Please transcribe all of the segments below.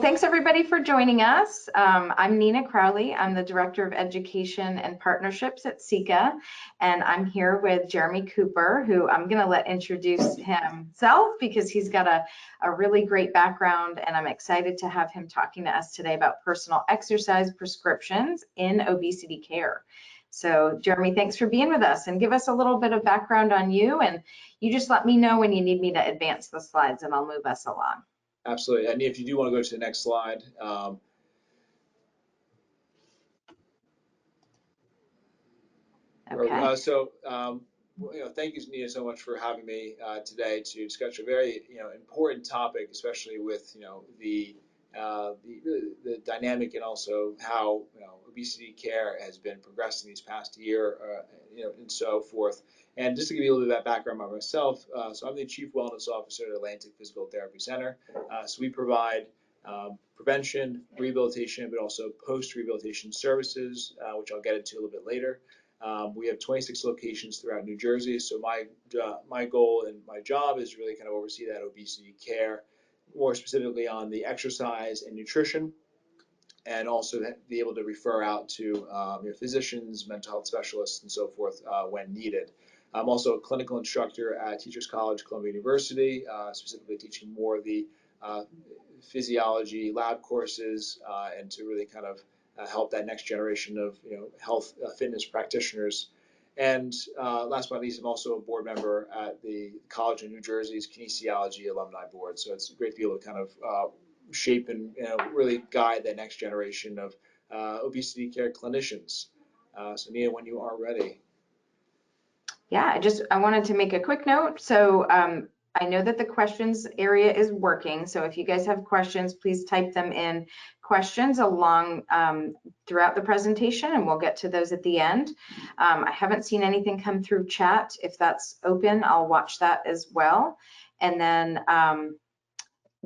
thanks everybody for joining us. I'm Nina Crowley. I'm the Director of Education and Partnerships at SICA, and I'm here with Jeremy Cooper, who I'm going to let introduce himself because he's got a really great background, and I'm excited to have him talking to us today about personal exercise prescriptions in obesity care. So Jeremy, thanks for being with us, and give us a little bit of background on you, and you just let me know when you need me to advance the slides and I'll move us along. Absolutely. And if you do want to go to the next slide. Okay. Thank you, Nina, so much for having me today to discuss a very important topic, especially with the dynamic and also how obesity care has been progressing these past year, and so forth. And just to give you a little bit of that background about myself, so I'm the Chief Wellness Officer at Atlantic Physical Therapy Center. So we provide prevention, rehabilitation, but also post-rehabilitation services, which I'll get into a little bit later. We have 26 locations throughout New Jersey. So my goal and my job is really kind of oversee that obesity care, more specifically on the exercise and nutrition, and also be able to refer out to physicians, mental health specialists, and so forth when needed. I'm also a clinical instructor at Teachers College, Columbia University, specifically teaching more of the physiology lab courses, and to really kind of help that next generation of health fitness practitioners. And last but not least, I'm also a board member at the College of New Jersey's Kinesiology Alumni Board. So it's great to be able to kind of shape and really guide that next generation of obesity care clinicians. So Nia, when you are ready. Yeah, I wanted to make a quick note. So I know that the questions area is working. So if you guys have questions, please type them in questions along throughout the presentation, and we'll get to those at the end. I haven't seen anything come through chat. If that's open, I'll watch that as well. And then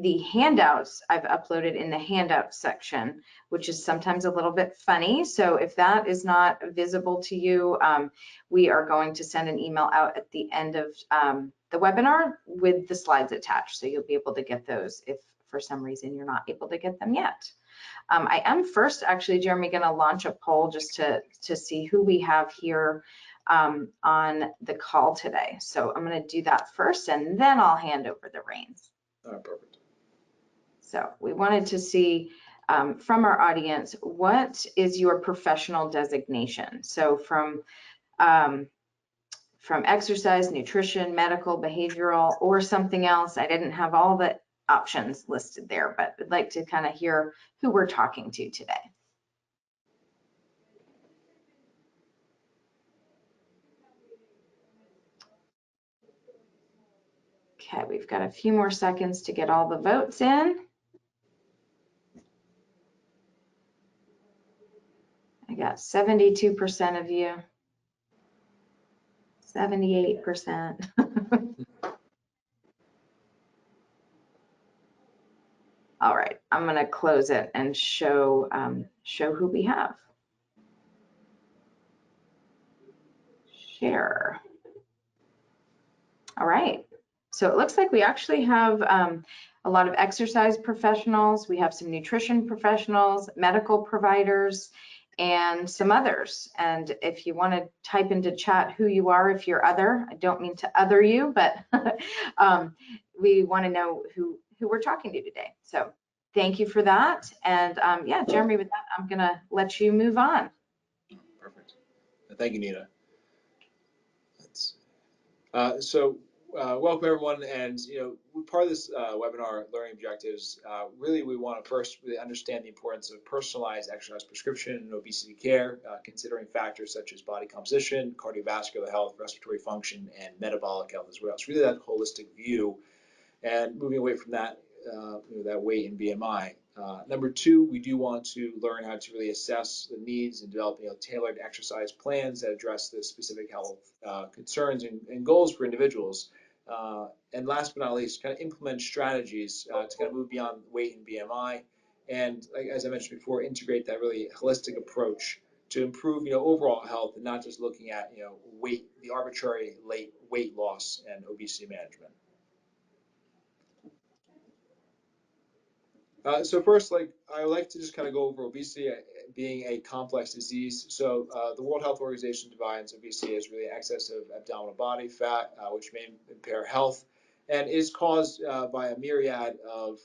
the handouts I've uploaded in the handout section, which is sometimes a little bit funny. So if that is not visible to you, we are going to send an email out at the end of the webinar with the slides attached. So you'll be able to get those if for some reason you're not able to get them yet. I am first actually, Jeremy, going to launch a poll just to see who we have here on the call today. So I'm going to do that first, and then I'll hand over the reins. Perfect. So we wanted to see from our audience, what is your professional designation? So from exercise, nutrition, medical, behavioral, or something else. I didn't have all the options listed there, but I'd like to kind of hear who we're talking to today. Okay, we've got a few more seconds to get all the votes in. I got 72% of you, 78%. All right, I'm gonna close it and show who we have. Share. All right, so it looks like we actually have a lot of exercise professionals. We have some nutrition professionals, medical providers, and some others. And if you want to type into chat who you are, if you're other, I don't mean to other you, but we want to know who we're talking to today. So thank you for that. And yeah, Jeremy, with that, I'm going to let you move on. Perfect. Thank you, Nina. Welcome everyone, and part of this webinar learning objectives, really we want to first really understand the importance of personalized exercise prescription and obesity care, considering factors such as body composition, cardiovascular health, respiratory function, and metabolic health as well. It's really that holistic view, and moving away from that that weight and BMI. Number two, we do want to learn how to really assess the needs and develop tailored exercise plans that address the specific health concerns and goals for individuals. And last but not least, kind of implement strategies to kind of move beyond weight and BMI, and as I mentioned before, integrate that really holistic approach to improve overall health, and not just looking at weight, the arbitrary weight loss and obesity management. So first, I like to just kind of go over obesity being a complex disease. So the World Health Organization defines obesity as really excess of abdominal body fat, which may impair health, and is caused by a myriad of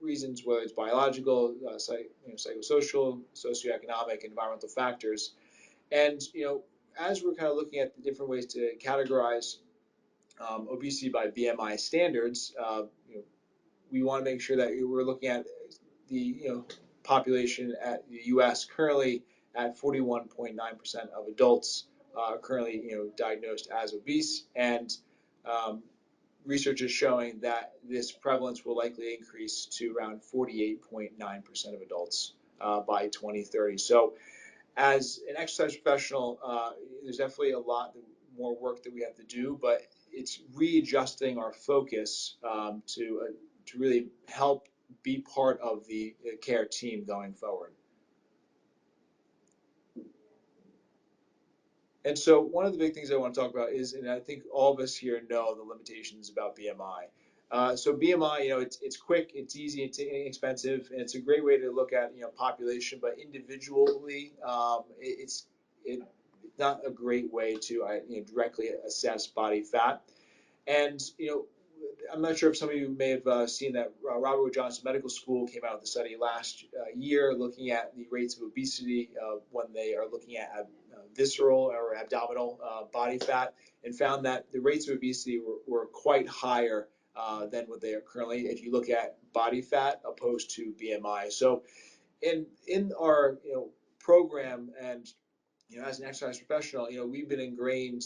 reasons, whether it's biological, psychosocial, socioeconomic, environmental factors. And as we're kind of looking at the different ways to categorize obesity by BMI standards, we want to make sure that we're looking at the population at the U.S. currently at 41.9% of adults currently diagnosed as obese, and research is showing that this prevalence will likely increase to around 48.9% of adults by 2030. So, as an exercise professional, there's definitely a lot more work that we have to do, but it's readjusting our focus to really help be part of the care team going forward. And so one of the big things I want to talk about is, and I think all of us here know the limitations about BMI. So BMI, it's quick, it's easy, it's inexpensive, and it's a great way to look at population, but individually, it's not a great way to directly assess body fat. And I'm not sure if some of you may have seen that Robert Wood Johnson Medical School came out with a study last year looking at the rates of obesity when they are looking at visceral or abdominal body fat, and found that the rates of obesity were quite higher than what they are currently if you look at body fat opposed to BMI. So in our program, and as an exercise professional, we've been ingrained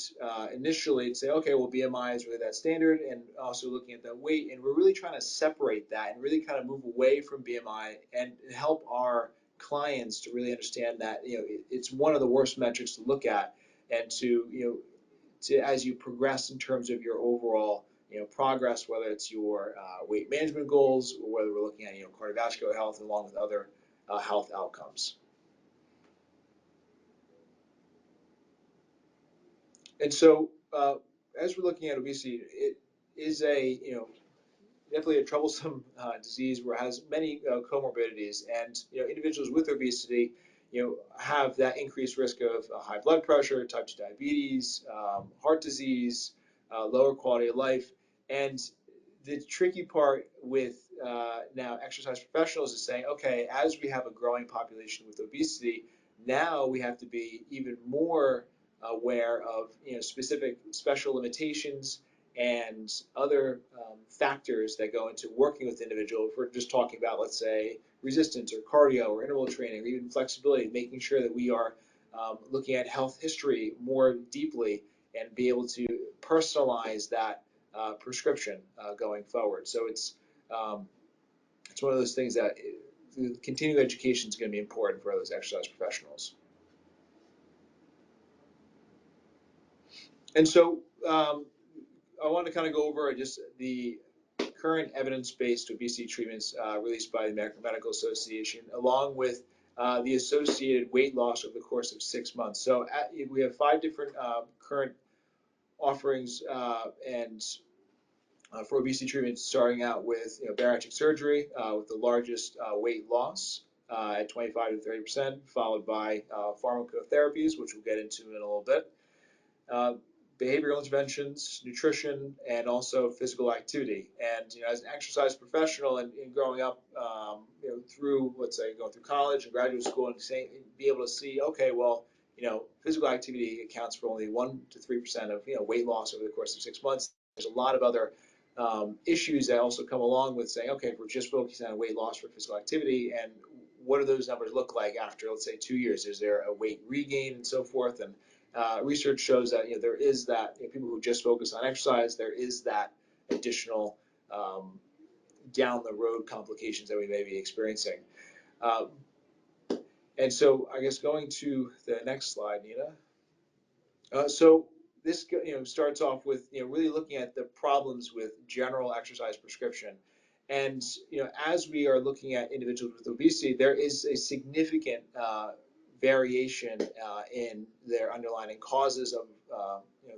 initially to say, okay, well, BMI is really that standard, and also looking at that weight, and we're really trying to separate that and really kind of move away from BMI and help our clients to really understand that it's one of the worst metrics to look at, and to as you progress in terms of your overall progress, whether it's your weight management goals or whether we're looking at cardiovascular health along with other health outcomes. And so, as we're looking at obesity, it is definitely a troublesome disease where it has many comorbidities, and individuals with obesity have that increased risk of high blood pressure, type 2 diabetes, heart disease, lower quality of life. And the tricky part with now exercise professionals is saying, okay, as we have a growing population with obesity, now we have to be even more aware of specific special limitations and other factors that go into working with the individual. If we're just talking about, let's say, resistance or cardio or interval training or even flexibility, making sure that we are looking at health history more deeply and be able to personalize that prescription going forward. So it's one of those things that continuing education is going to be important for those exercise professionals. And so I want to kind of go over just the current evidence-based obesity treatments released by the American Medical Association, along with the associated weight loss over the course of 6 months. So we have 5 different current offerings and for obesity treatments, starting out with bariatric surgery with the largest weight loss at 25 to 30%, followed by pharmacotherapies, which we'll get into in a little bit. Behavioral interventions, nutrition, and also physical activity. And as an exercise professional and growing up, through, let's say, going through college and graduate school, and be able to see, okay, well, physical activity accounts for only 1 to 3% of weight loss over the course of 6 months. There's a lot of other issues that also come along with saying, okay, if we're just focusing on weight loss for physical activity, and what do those numbers look like after, let's say, 2 years? Is there a weight regain and so forth? And research shows that there is that people who just focus on exercise, there is that additional down the road complications that we may be experiencing. And so I guess going to the next slide, Nina. So this starts off with really looking at the problems with general exercise prescription. And as we are looking at individuals with obesity, there is a significant variation in their underlying causes of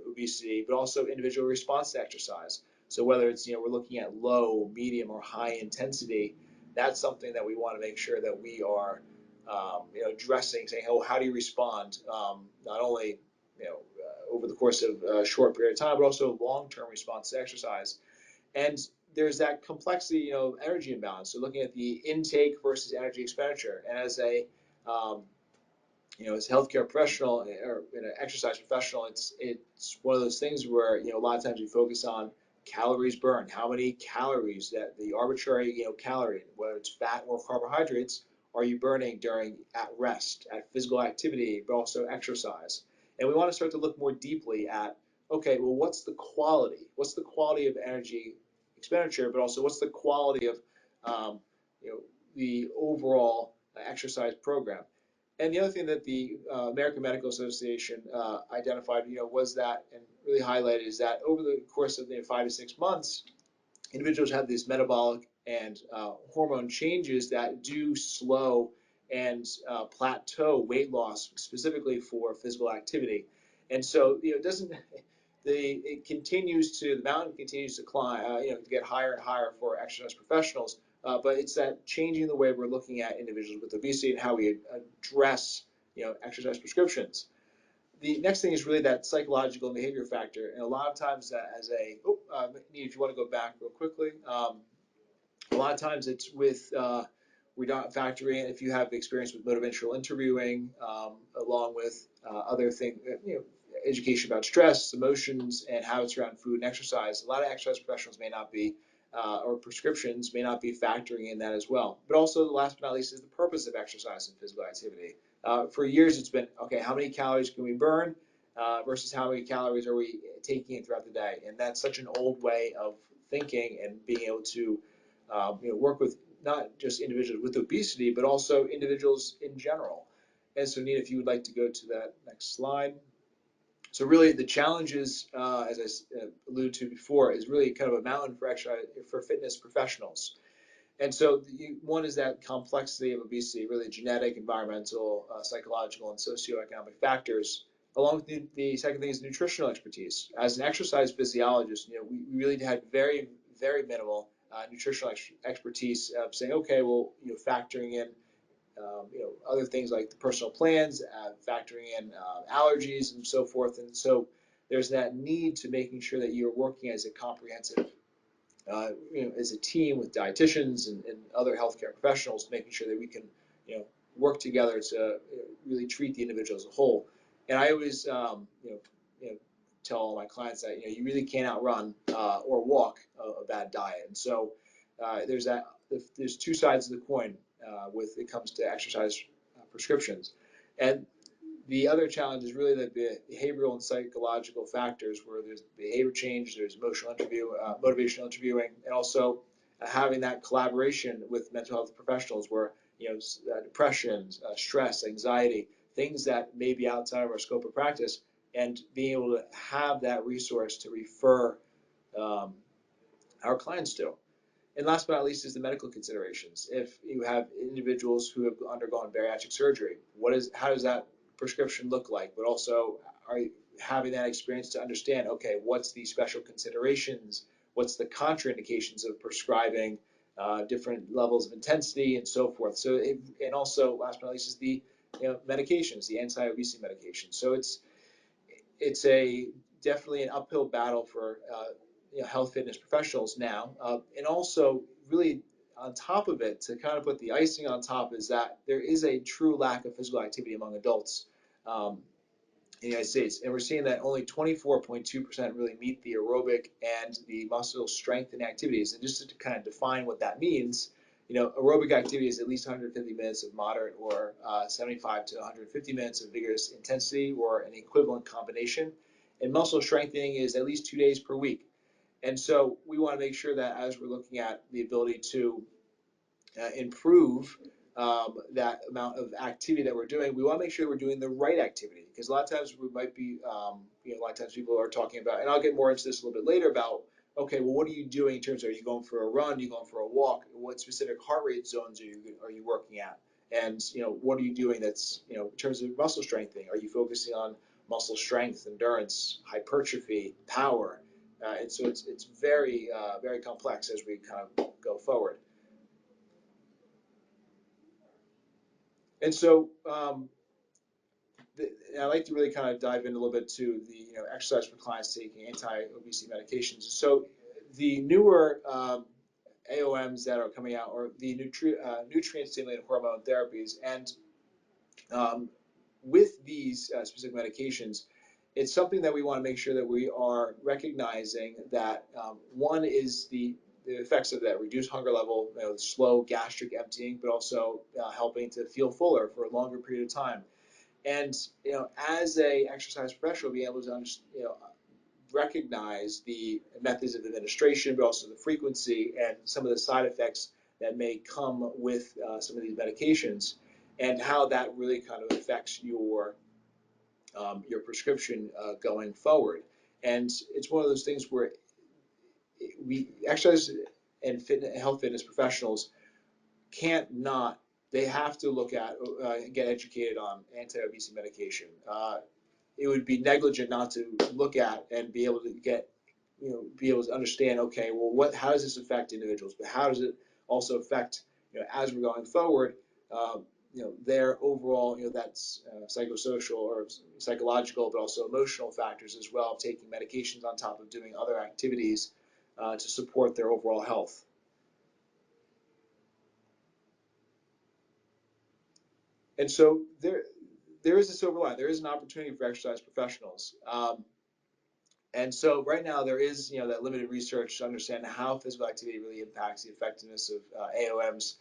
obesity, but also individual response to exercise. So whether it's we're looking at low, medium, or high intensity, that's something that we want to make sure that we are addressing, saying, oh, how do you respond, not only over the course of a short period of time, but also long-term response to exercise. And there's that complexity, energy imbalance. So looking at the intake versus energy expenditure. And as a as a healthcare professional or an exercise professional, it's one of those things where a lot of times we focus on calories burned, how many calories, that the arbitrary calorie, whether it's fat or carbohydrates, are you burning during at rest, at physical activity, but also exercise. And we want to start to look more deeply at, okay, well, what's the quality? What's the quality of energy expenditure, but also what's the quality of the overall exercise program? And the other thing that the American Medical Association identified, was that, and really highlighted, is that over the course of 5 to 6 months, individuals have these metabolic and hormone changes that do slow and plateau weight loss, specifically for physical activity. And so, it doesn't. The mountain continues to climb, to get higher and higher for exercise professionals. But it's that changing the way we're looking at individuals with obesity and how we address, exercise prescriptions. The next thing is really that psychological and behavior factor. And a lot of times, if you want to go back real quickly, a lot of times it's with we don't factor in if you have experience with motivational interviewing, along with other things, education about stress, emotions, and habits around food and exercise. A lot of exercise professionals may not be, or prescriptions may not be factoring in that as well. But also, the last but not least, is the purpose of exercise and physical activity. For years, it's been, okay, how many calories can we burn versus how many calories are we taking in throughout the day? And that's such an old way of thinking and being able to work with not just individuals with obesity, but also individuals in general. And so, Nina, if you would like to go to that next slide. So really, the challenges, as I alluded to before, is really kind of a mountain for fitness professionals. And so one is that complexity of obesity, really genetic, environmental, psychological, and socioeconomic factors. Along with the second thing is nutritional expertise. As an exercise physiologist, we really had very, very minimal nutritional expertise of saying, okay, well, factoring in other things like the personal plans, factoring in allergies and so forth. And so there's that need to making sure that you're working as a comprehensive, as a team with dietitians and other healthcare professionals, making sure that we can, work together to really treat the individual as a whole. And I always, tell all my clients that you really can't outrun or walk a bad diet. And so there's two sides of the coin when it comes to exercise prescriptions. And the other challenge is really the behavioral and psychological factors, where there's behavior change, there's motivational interviewing, and also having that collaboration with mental health professionals, where depression, stress, anxiety, things that may be outside of our scope of practice, and being able to have that resource to refer our clients to. And last but not least is the medical considerations. If you have individuals who have undergone bariatric surgery, how does that prescription look like? But also, are you having that experience to understand, okay, what's the special considerations? What's the contraindications of prescribing different levels of intensity and so forth? So, and also, last but not least, is the medications, the anti-obesity medications. So it's definitely an uphill battle for health fitness professionals now, and also really on top of it, to kind of put the icing on top, is that there is a true lack of physical activity among adults in the United States, and we're seeing that only 24.2% really meet the aerobic and the muscle strengthening activities. And just to kind of define what that means, aerobic activity is at least 150 minutes of moderate or 75 to 150 minutes of vigorous intensity or an equivalent combination. And muscle strengthening is at least 2 days per week. And so we want to make sure that as we're looking at the ability to improve that amount of activity that we're doing, we want to make sure we're doing the right activity. Because a lot of times we might be, a lot of times people are talking about, and I'll get more into this a little bit later, about, okay, well, what are you doing in terms of, are you going for a run, are you going for a walk, what specific heart rate zones are you working at? And, what are you doing that's, in terms of muscle strengthening, are you focusing on muscle strength, endurance, hypertrophy, power? And so it's very, very complex as we kind of go forward. And so I'd like to really kind of dive in a little bit to the exercise for clients taking anti-obesity medications. So the newer AOMs that are coming out, or the nutrient-stimulated hormone therapies, and with these specific medications, it's something that we want to make sure that we are recognizing that one is the effects of that reduced hunger level, slow gastric emptying, but also helping to feel fuller for a longer period of time. And as a exercise professional, being able to recognize the methods of administration, but also the frequency and some of the side effects that may come with some of these medications, and how that really kind of affects your prescription going forward. And it's one of those things where we exercise and health fitness professionals can't not. They have to look at get educated on anti-obesity medication. It would be negligent not to look at and be able to be able to understand, okay, well, how does this affect individuals? But how does it also affect, as we're going forward, their overall, that's psychosocial or psychological, but also emotional factors as well, of taking medications on top of doing other activities to support their overall health. And so there is a silver line. There is an opportunity for exercise professionals. And so right now there is, that limited research to understand how physical activity really impacts the effectiveness of AOMs.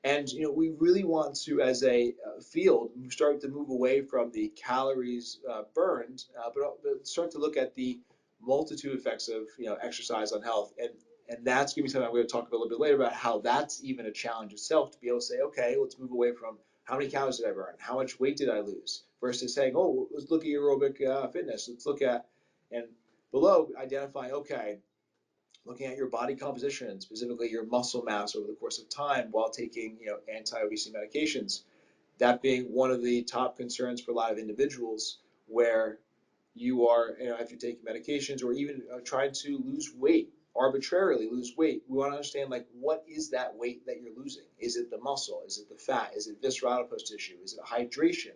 And we really want to, as a field, start to move away from the calories burned, but start to look at the multitude effects of exercise on health. And that's going to be something I'm going to talk about a little bit later about how that's even a challenge itself, to be able to say, okay, let's move away from how many calories did I burn, how much weight did I lose, versus saying, oh, let's look at aerobic fitness, let's look at, and below identifying, okay, looking at your body composition, specifically your muscle mass over the course of time while taking anti-obesity medications. That being one of the top concerns for a lot of individuals, where you are, if you're taking medications or even trying to lose weight, arbitrarily lose weight, we want to understand, like, what is that weight that you're losing? Is it the muscle? Is it the fat? Is it visceral adipose tissue? Is it hydration?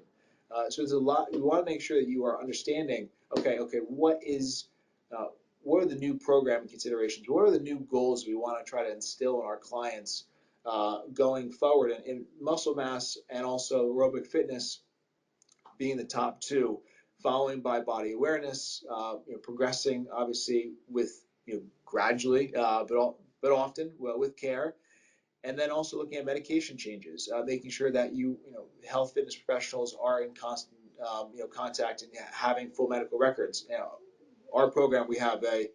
So there's a lot. We want to make sure that you are understanding, okay, what are the new programming considerations? What are the new goals we want to try to instill in our clients going forward? And muscle mass and also aerobic fitness being the top two, following by body awareness, progressing obviously with gradually, but often with care, and then also looking at medication changes, making sure that health fitness professionals are in constant contact and having full medical records. Our program, we have a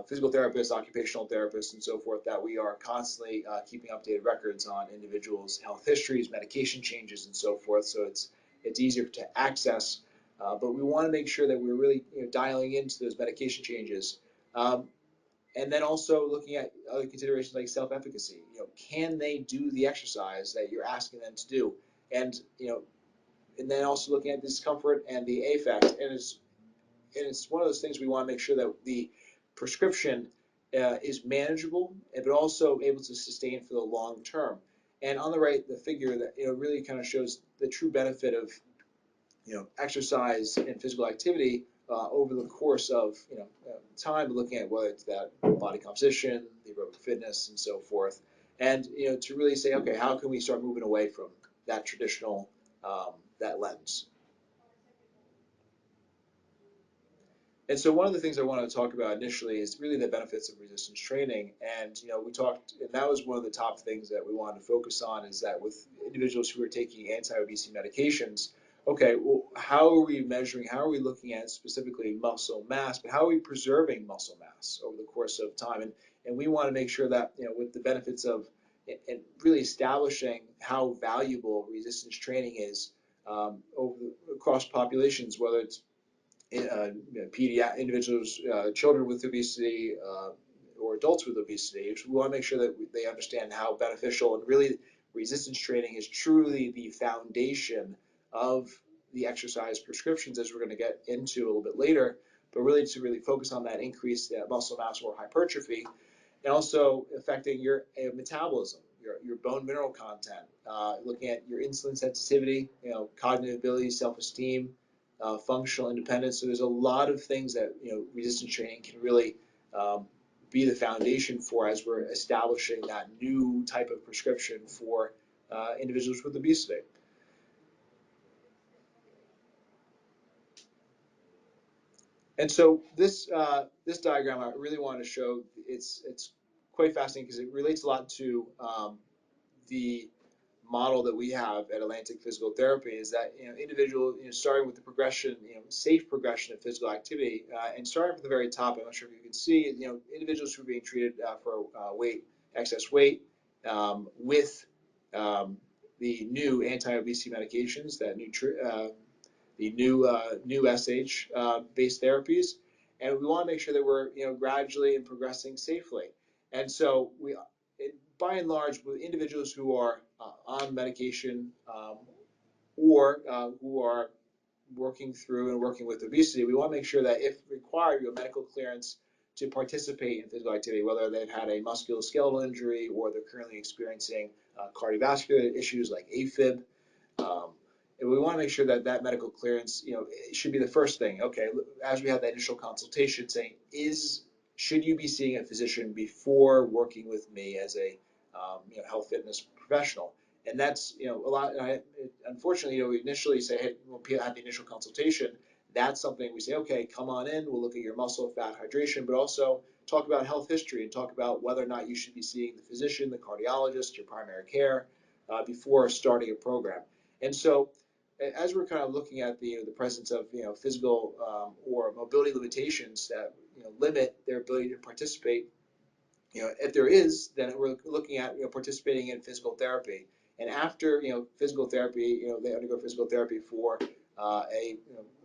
physical therapist, occupational therapist, and so forth, that we are constantly keeping updated records on individuals' health histories, medication changes, and so forth. So it's easier to access, but we want to make sure that we're really dialing into those medication changes. And then also looking at other considerations like self-efficacy. Can they do the exercise that you're asking them to do? And and then also looking at discomfort and the affect. And it's one of those things we want to make sure that the prescription is manageable, but also able to sustain for the long term. And on the right, the figure that really kind of shows the true benefit of exercise and physical activity over the course of time, looking at whether it's that body composition, the aerobic fitness, and so forth, and to really say, okay, how can we start moving away from that traditional that lens? And so one of the things I wanted to talk about initially is really the benefits of resistance training. And we talked, and that was one of the top things that we wanted to focus on, is that with individuals who are taking anti-obesity medications, okay, well, how are we measuring, how are we looking at specifically muscle mass, but how are we preserving muscle mass over the course of time? And we want to make sure that, with the benefits of, and really establishing how valuable resistance training is across populations, whether it's individuals, children with obesity, or adults with obesity. We want to make sure that they understand how beneficial, and really resistance training is truly the foundation of the exercise prescriptions, as we're going to get into a little bit later, but really to really focus on that increased muscle mass or hypertrophy, and also affecting your metabolism. your bone mineral content, looking at your insulin sensitivity, cognitive ability, self-esteem, functional independence. So there's a lot of things that resistance training can really be the foundation for as we're establishing that new type of prescription for individuals with obesity. And so this diagram I really want to show, it's quite fascinating because it relates a lot to the model that we have at Atlantic Physical Therapy, is that individual starting with the progression, safe progression of physical activity, and starting from the very top. I'm not sure if you can see, individuals who are being treated for excess weight, with the new anti-obesity medications, that new SH based therapies, and we want to make sure that we're gradually and progressing safely. And so by and large, with individuals who are on medication or who are working through and working with obesity, we want to make sure that if required, you have medical clearance to participate in physical activity, whether they've had a musculoskeletal injury or they're currently experiencing cardiovascular issues like AFib. And we want to make sure that that medical clearance, it should be the first thing. Okay, as we have that initial consultation, saying, should you be seeing a physician before working with me as a health fitness professional? And that's a lot. Unfortunately, we initially say, hey, when people have the initial consultation, that's something we say, okay, come on in. We'll look at your muscle, fat, hydration, but also talk about health history and talk about whether or not you should be seeing the physician, the cardiologist, your primary care before starting a program. And so, as we're kind of looking at the presence of physical or mobility limitations that limit their ability to participate, if there is, then we're looking at participating in physical therapy. And after physical therapy, they undergo physical therapy for a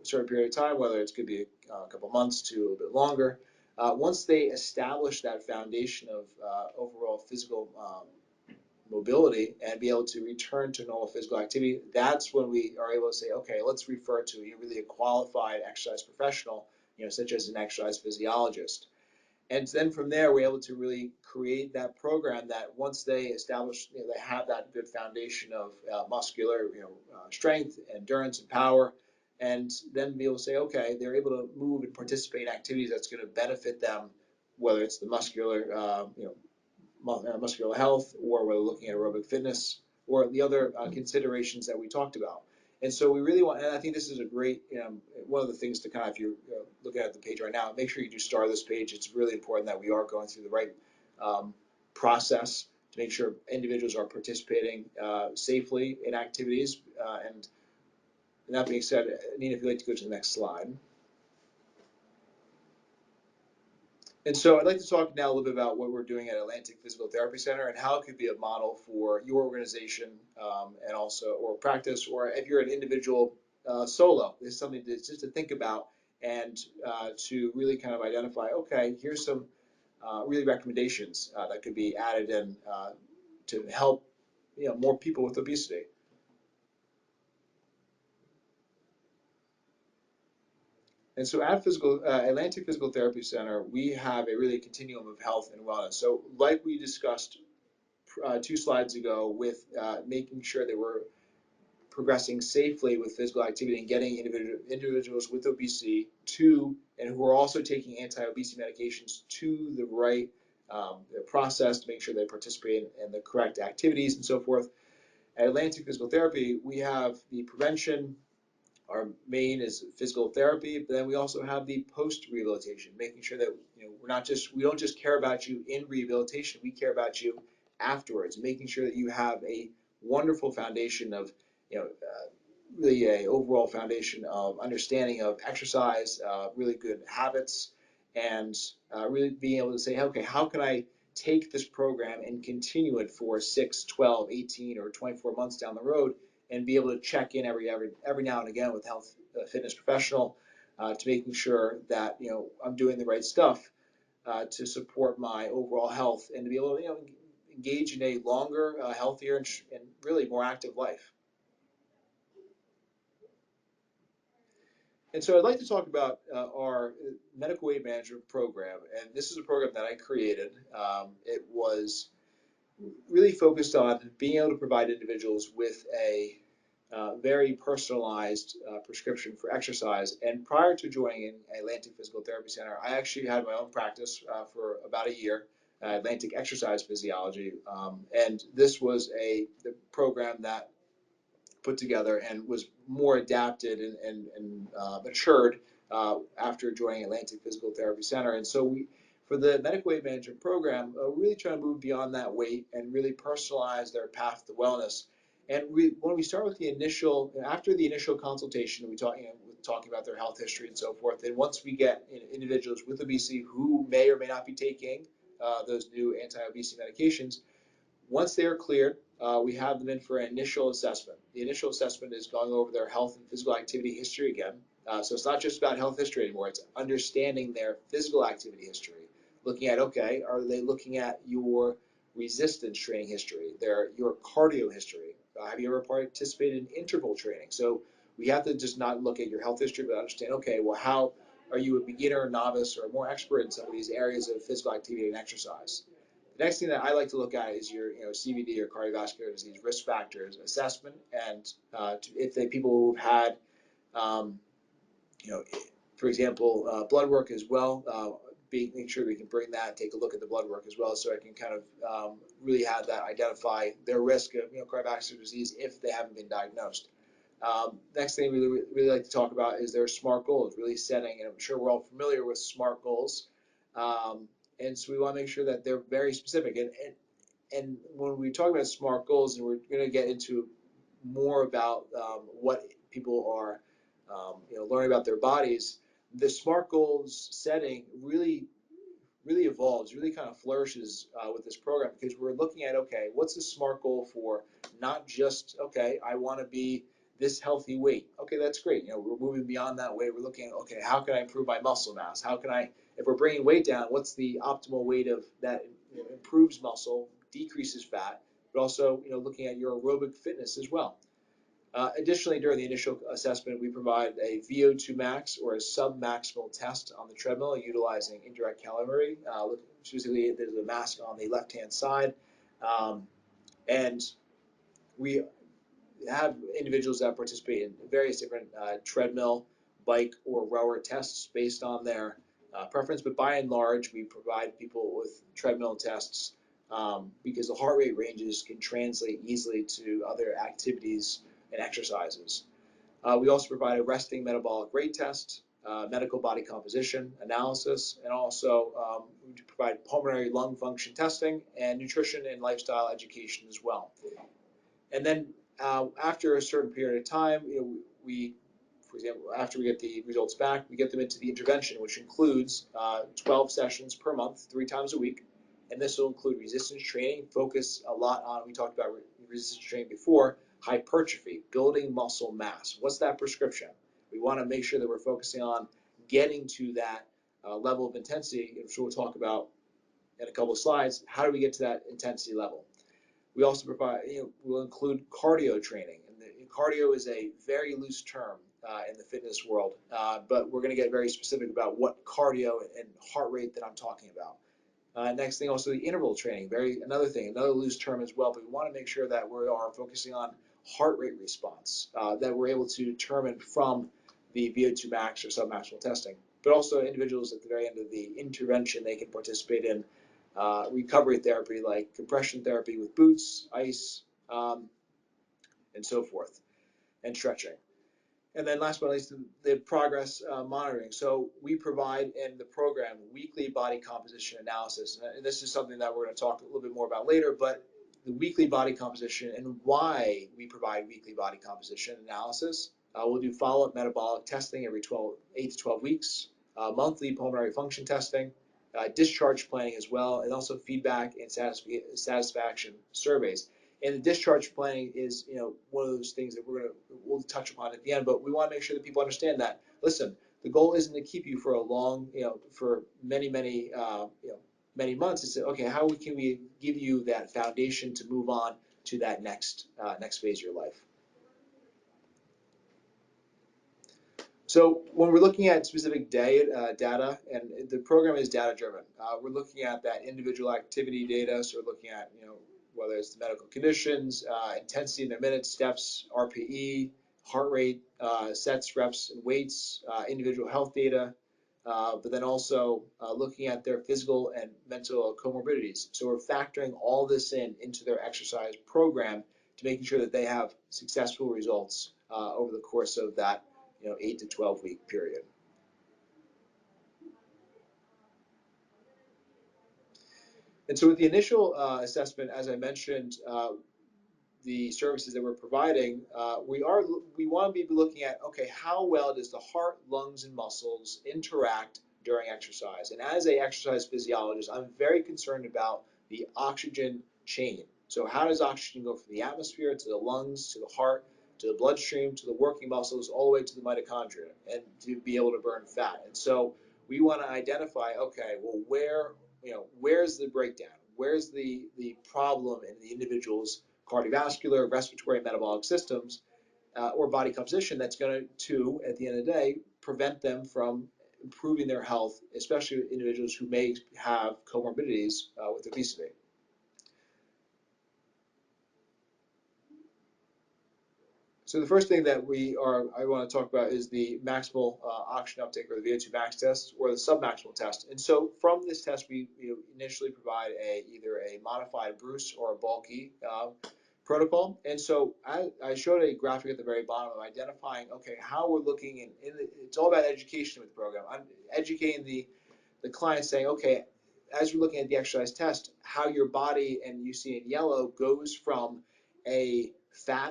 certain period of time, whether it's could be a couple months to a little bit longer. Once they establish that foundation of overall physical mobility and be able to return to normal physical activity, that's when we are able to say, okay, let's refer to really a qualified exercise professional, such as an exercise physiologist. And then from there, we're able to really create that program that once they establish, they have that good foundation of muscular, strength, endurance, and power, and then be able to say, okay, they're able to move and participate in activities that's going to benefit them, whether it's the muscular, muscular health, or we're looking at aerobic fitness, or the other considerations that we talked about. And so we really want, and I think this is a great, one of the things to kind of, if you're looking at the page right now, make sure you do star this page. It's really important that we are going through the right process to make sure individuals are participating safely in activities. And that being said, Nina, if you'd like to go to the next slide. And so I'd like to talk now a little bit about what we're doing at Atlantic Physical Therapy Center and how it could be a model for your organization and also, or practice, or if you're an individual solo, there's something just to think about and to really kind of identify, okay, here's some really recommendations that could be added in to help more people with obesity. And so at Atlantic Physical Therapy Center, we have a really continuum of health and wellness. So like we discussed 2 slides ago with making sure that we're progressing safely with physical activity and getting individuals with obesity and who are also taking anti-obesity medications to the right process to make sure they participate in the correct activities and so forth. At Atlantic Physical Therapy, we have the prevention. Our main is physical therapy, but then we also have the post-rehabilitation, making sure that we don't just care about you in rehabilitation, we care about you afterwards, making sure that you have a wonderful foundation of, really a overall foundation of understanding of exercise, really good habits, and really being able to say, okay, how can I take this program and continue it for 6, 12, 18, or 24 months down the road, and be able to check in every now and again with a health fitness professional to making sure that I'm doing the right stuff to support my overall health and to be able to engage in a longer, healthier, and really more active life. And so I'd like to talk about our medical weight management program, and this is a program that I created. It was really focused on being able to provide individuals with a very personalized prescription for exercise. And prior to joining Atlantic Physical Therapy Center, I actually had my own practice for about a year, Atlantic Exercise Physiology. And this was the program that put together and was more adapted and matured after joining Atlantic Physical Therapy Center. And so for the medical weight management program, we're really trying to move beyond that weight and really personalize their path to wellness. And when we start with after the initial consultation, talking about their health history and so forth, then once we get individuals with obesity who may or may not be taking those new anti-obesity medications, once they are cleared, we have them in for an initial assessment. The initial assessment is going over their health and physical activity history again. So it's not just about health history anymore, it's understanding their physical activity history. Looking at, okay, are they looking at your resistance training history, your cardio history? Have you ever participated in interval training? So we have to just not look at your health history, but understand, okay, well, how are you a beginner, novice, or more expert in some of these areas of physical activity and exercise? The next thing that I like to look at is your CVD or cardiovascular disease risk factors assessment, and if they people who've had, um, you know, for example, blood work as well, make sure we can bring that, take a look at the blood work as well, so I can kind of really have that identify their risk of cardiovascular disease if they haven't been diagnosed. Next thing we really like to talk about is their SMART goals, really setting, and I'm sure we're all familiar with SMART goals. And so we want to make sure that they're very specific. And when we talk about SMART goals, and we're going to get into more about what people are learning about their bodies, the SMART goals setting really evolves, really kind of flourishes with this program, because we're looking at, okay, what's the SMART goal for not just, okay, I want to be this healthy weight. Okay, that's great. We're moving beyond that weight. We're looking at, okay, how can I improve my muscle mass? How can if we're bringing weight down, what's the optimal weight of that improves muscle, decreases fat, but also, looking at your aerobic fitness as well. Additionally, during the initial assessment, we provide a VO2 max or a sub-maximal test on the treadmill utilizing indirect calorimetry. Specifically, there's a mask on the left-hand side. And we have individuals that participate in various different treadmill, bike, or rower tests based on their preference. But by and large, we provide people with treadmill tests because the heart rate ranges can translate easily to other activities and exercises. We also provide a resting metabolic rate test, medical body composition analysis, and also we provide pulmonary lung function testing and nutrition and lifestyle education as well. And then after a certain period of time, for example, after we get the results back, we get them into the intervention, which includes 12 sessions per month, 3 times a week. And this will include resistance training, focus a lot on, we talked about resistance training before, hypertrophy, building muscle mass. What's that prescription? We want to make sure that we're focusing on getting to that level of intensity, which we'll talk about in a couple of slides. How do we get to that intensity level? We also provide, we'll include cardio training. And cardio is a very loose term in the fitness world, but we're going to get very specific about what cardio and heart rate that I'm talking about. Next thing, also the interval training, another loose term as well, but we want to make sure that we are focusing on heart rate response that we're able to determine from the VO2 max or submaximal testing. But also individuals at the very end of the intervention, they can participate in recovery therapy like compression therapy with boots, ice, and so forth, and stretching. And then last but not least, the progress monitoring. So we provide in the program weekly body composition analysis. And this is something that we're going to talk a little bit more about later, but the weekly body composition and why we provide weekly body composition analysis. We'll do follow-up metabolic testing every 8 to 12 weeks, monthly pulmonary function testing, discharge planning as well, and also feedback and satisfaction surveys. And the discharge planning is, one of those things that we'll touch upon at the end. But we want to make sure that people understand that. Listen, the goal isn't to keep you for a long, for many months. It's okay. How can we give you that foundation to move on to that next phase of your life? So when we're looking at specific data, and the program is data driven, we're looking at that individual activity data. So we're looking at whether it's the medical conditions, intensity in their minutes, steps, RPE, heart rate, sets, reps, and weights, individual health data, but then also looking at their physical and mental comorbidities. So we're factoring all this into their exercise program to making sure that they have successful results over the course of that 8 to 12 week period. And so with the initial assessment, as I mentioned, the services that we're providing, we want to be looking at, okay, how well does the heart, lungs, and muscles interact during exercise? And as an exercise physiologist, I'm very concerned about the oxygen chain. So how does oxygen go from the atmosphere to the lungs, to the heart, to the bloodstream, to the working muscles, all the way to the mitochondria, and to be able to burn fat? And so we want to identify, okay, well, where's the breakdown? Where's the problem in the individual's cardiovascular, respiratory, metabolic systems, or body composition that's going to, at the end of the day, prevent them from improving their health, especially individuals who may have comorbidities with obesity. So the first thing that I want to talk about is the maximal oxygen uptake, or the VO2 max test, or the submaximal test. And so from this test, we initially provide either a modified Bruce or a bulky protocol. And so I showed a graphic at the very bottom of identifying, okay, how we're looking it's all about education with the program. I'm educating the client, saying, okay, as you're looking at the exercise test, how your body, and you see in yellow, goes from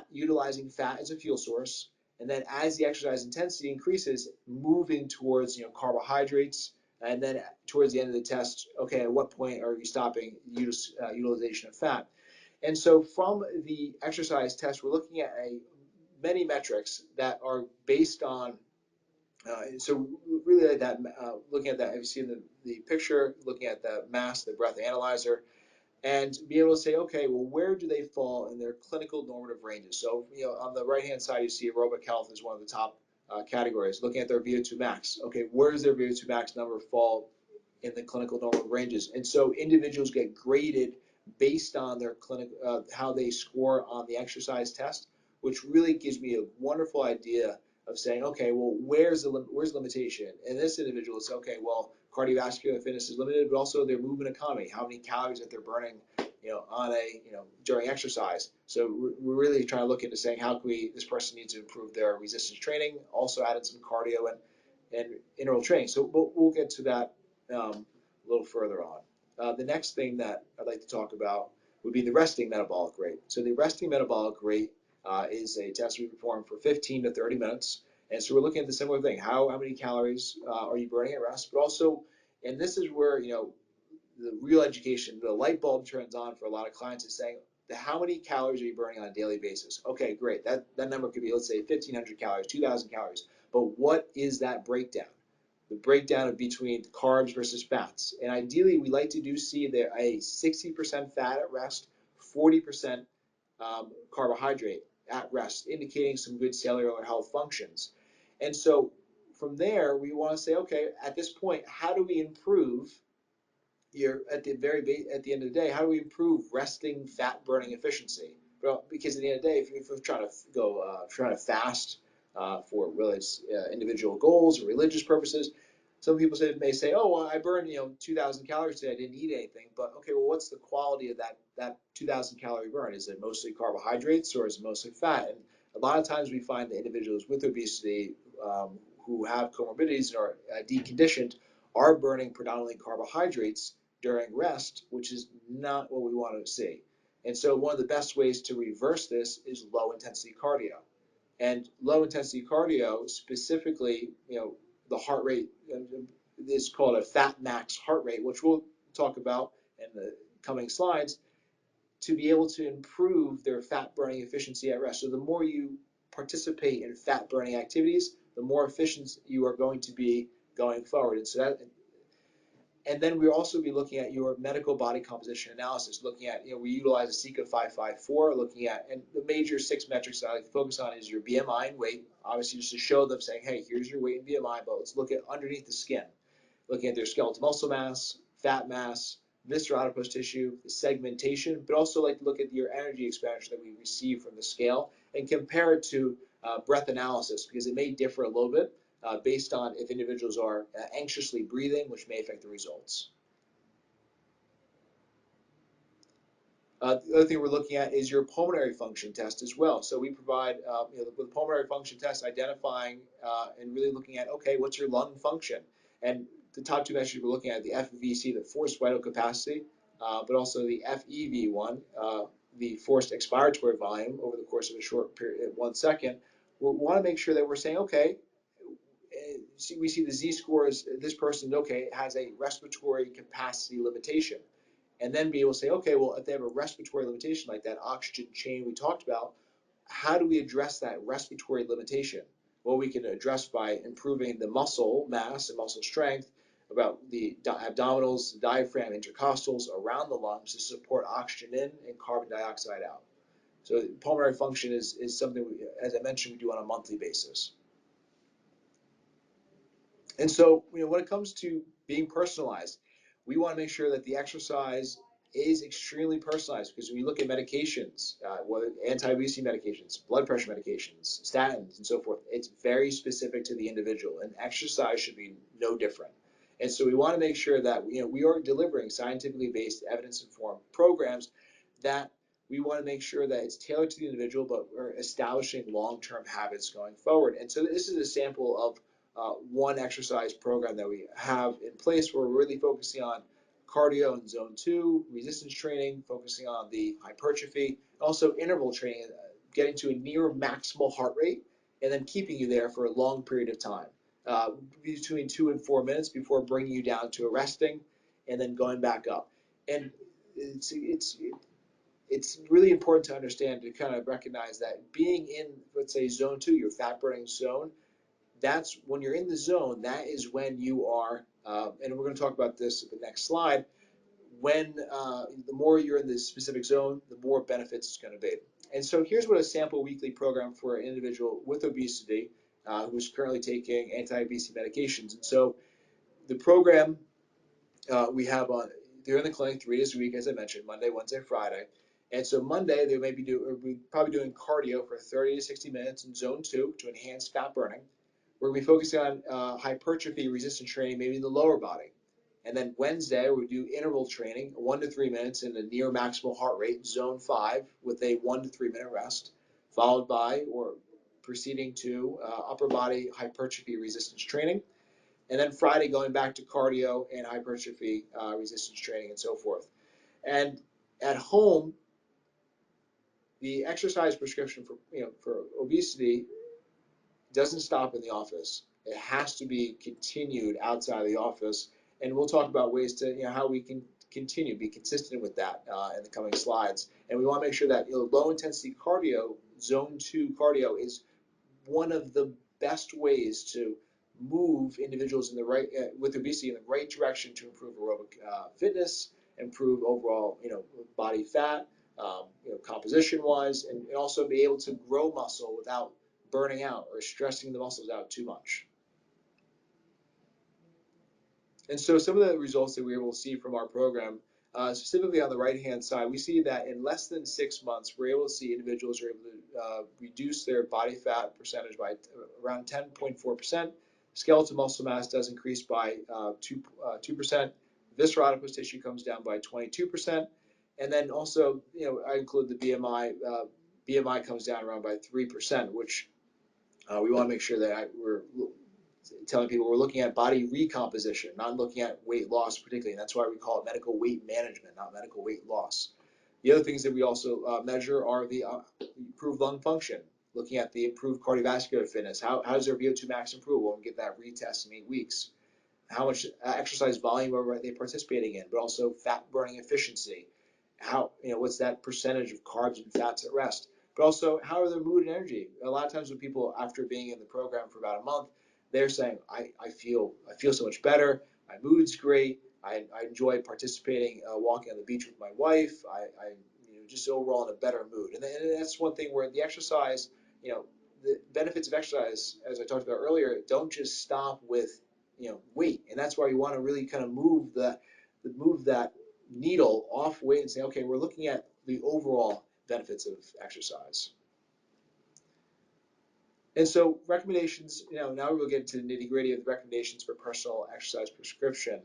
utilizing fat as a fuel source, and then as the exercise intensity increases, moving towards carbohydrates, and then towards the end of the test, okay, at what point are you stopping utilization of fat? And so from the exercise test, we're looking at many metrics that are based on, so really like that, looking at that, if you see in the picture, looking at the mass, the breath analyzer, and be able to say, okay, well, where do they fall in their clinical normative ranges? So, on the right-hand side, you see aerobic health is one of the top categories. Looking at their VO2 max, okay, where does their VO2 max number fall in the clinical normative ranges? And so individuals get graded based on their how they score on the exercise test, which really gives me a wonderful idea of saying, okay, well, where's limitation? And this individual is, okay, well, cardiovascular fitness is limited, but also their movement economy, how many calories that they're burning, during exercise. So we're really trying to look into saying, how can this person needs to improve their resistance training, also added some cardio and interval training. So we'll get to that a little further on. The next thing that I'd like to talk about would be the resting metabolic rate. So the resting metabolic rate is a test we perform for 15 to 30 minutes. And so we're looking at the similar thing. How many calories are you burning at rest? But also, and this is where, the real education, the light bulb turns on for a lot of clients, is saying, how many calories are you burning on a daily basis? Okay, great. That number could be, let's say, 1,500 calories, 2,000 calories. But what is that breakdown? The breakdown of between carbs versus fats. And ideally, we like to see there a 60% fat at rest, 40% carbohydrate at rest, indicating some good cellular health functions. And so from there, we want to say, okay, at this point, how do we improve at the end of the day, how do we improve resting fat burning efficiency? Well, because at the end of the day, if we're trying to fast for really individual goals or religious purposes, some people may say, oh, well, I burned 2,000 calories today, I didn't eat anything. But okay, well, what's the quality of that 2,000 calorie burn? Is it mostly carbohydrates, or is it mostly fat? And a lot of times we find that individuals with obesity who have comorbidities and are deconditioned are burning predominantly carbohydrates during rest, which is not what we want to see. And so one of the best ways to reverse this is low intensity cardio. And low intensity cardio, specifically, the heart rate is called a fat max heart rate, which we'll talk about in the coming slides, to be able to improve their fat burning efficiency at rest. So the more you participate in fat burning activities, the more efficient you are going to be going forward. And then we'll also be looking at your medical body composition analysis, looking at, we utilize a SICA 554, looking at, and the major 6 metrics that I like to focus on is your BMI and weight, obviously just to show them, saying, hey, here's your weight and BMI, but let's look at underneath the skin, looking at their skeletal muscle mass, fat mass, visceral adipose tissue, the segmentation, but also like to look at your energy expenditure that we receive from the scale and compare it to breath analysis, because it may differ a little bit based on if individuals are anxiously breathing, which may affect the results. The other thing we're looking at is your pulmonary function test as well. So we provide, with the pulmonary function test, identifying and really looking at, okay, what's your lung function? And the top two measures we're looking at, the FVC, the forced vital capacity, but also the FEV1, the forced expiratory volume over the course of a short period, 1 second. We want to make sure that we're saying, okay, we see the Z-scores, this person, okay, has a respiratory capacity limitation. And then be able to say, okay, well, if they have a respiratory limitation like that oxygen chain we talked about, how do we address that respiratory limitation? Well, we can address by improving the muscle mass and muscle strength about the abdominals, the diaphragm, intercostals around the lungs to support oxygen in and carbon dioxide out. So pulmonary function is something, as I mentioned, we do on a monthly basis. And so, when it comes to being personalized, we want to make sure that the exercise is extremely personalized, because when you look at medications, whether anti-obesity medications, blood pressure medications, statins, and so forth, it's very specific to the individual, and exercise should be no different. And so we want to make sure that we are delivering scientifically based, evidence-informed programs that we want to make sure that it's tailored to the individual, but we're establishing long-term habits going forward. And so this is a sample of one exercise program that we have in place, where we're really focusing on cardio in zone 2, resistance training, focusing on the hypertrophy, also interval training, getting to a near maximal heart rate, and then keeping you there for a long period of time, between 2 and 4 minutes before bringing you down to a resting, and then going back up. And it's really important to understand, to kind of recognize that being in, let's say, zone 2, your fat burning zone, that's when you're in the zone, that is when you are, and we're going to talk about this at the next slide, when the more you're in this specific zone, the more benefits it's going to be. And so here's what a sample weekly program for an individual with obesity who's currently taking anti-obesity medications. And so the program we have on, they're in the clinic 3 days a week, as I mentioned, Monday, Wednesday, Friday. And so Monday, they may be probably doing cardio for 30 to 60 minutes in zone 2 to enhance fat burning. We're going to be focusing on hypertrophy resistance training, maybe in the lower body. And then Wednesday, we do interval training, 1 to 3 minutes in a near maximal heart rate, zone 5, with a 1 to 3 minute rest, followed by or proceeding to upper body hypertrophy resistance training. And then Friday, going back to cardio and hypertrophy resistance training and so forth. And at home, the exercise prescription for obesity doesn't stop in the office. It has to be continued outside of the office, and we'll talk about ways to how we can continue, be consistent with that in the coming slides. And we want to make sure that low intensity cardio, zone 2 cardio, is one of the best ways to move individuals in the right with obesity in the right direction to improve aerobic fitness, improve overall body fat, composition wise, and also be able to grow muscle without burning out or stressing the muscles out too much. And so some of the results that we were able to see from our program, specifically on the right-hand side, we see that in less than 6 months, we're able to see individuals are able to reduce their body fat percentage by around 10.4%. Skeletal muscle mass does increase by 2%. Visceral adipose tissue comes down by 22%. And then also, I include the BMI. BMI comes down around by 3%, which we want to make sure that we're telling people we're looking at body recomposition, not looking at weight loss particularly. And that's why we call it medical weight management, not medical weight loss. The other things that we also measure are the improved lung function, looking at the improved cardiovascular fitness. How does their VO2 max improve when we get that retest in 8 weeks? How much exercise volume are they participating in, but also fat burning efficiency. What's that percentage of carbs and fats at rest? But also, how are their mood and energy? A lot of times when people, after being in the program for about a month, they're saying, I feel so much better. My mood's great. I enjoy participating, walking on the beach with my wife. I just overall in a better mood. And that's one thing where the exercise, the benefits of exercise, as I talked about earlier, don't just stop with weight. And that's why you want to really kind of move that needle off weight and say, okay, we're looking at the overall benefits of exercise. And so recommendations, now we'll get into the nitty gritty of the recommendations for personal exercise prescription.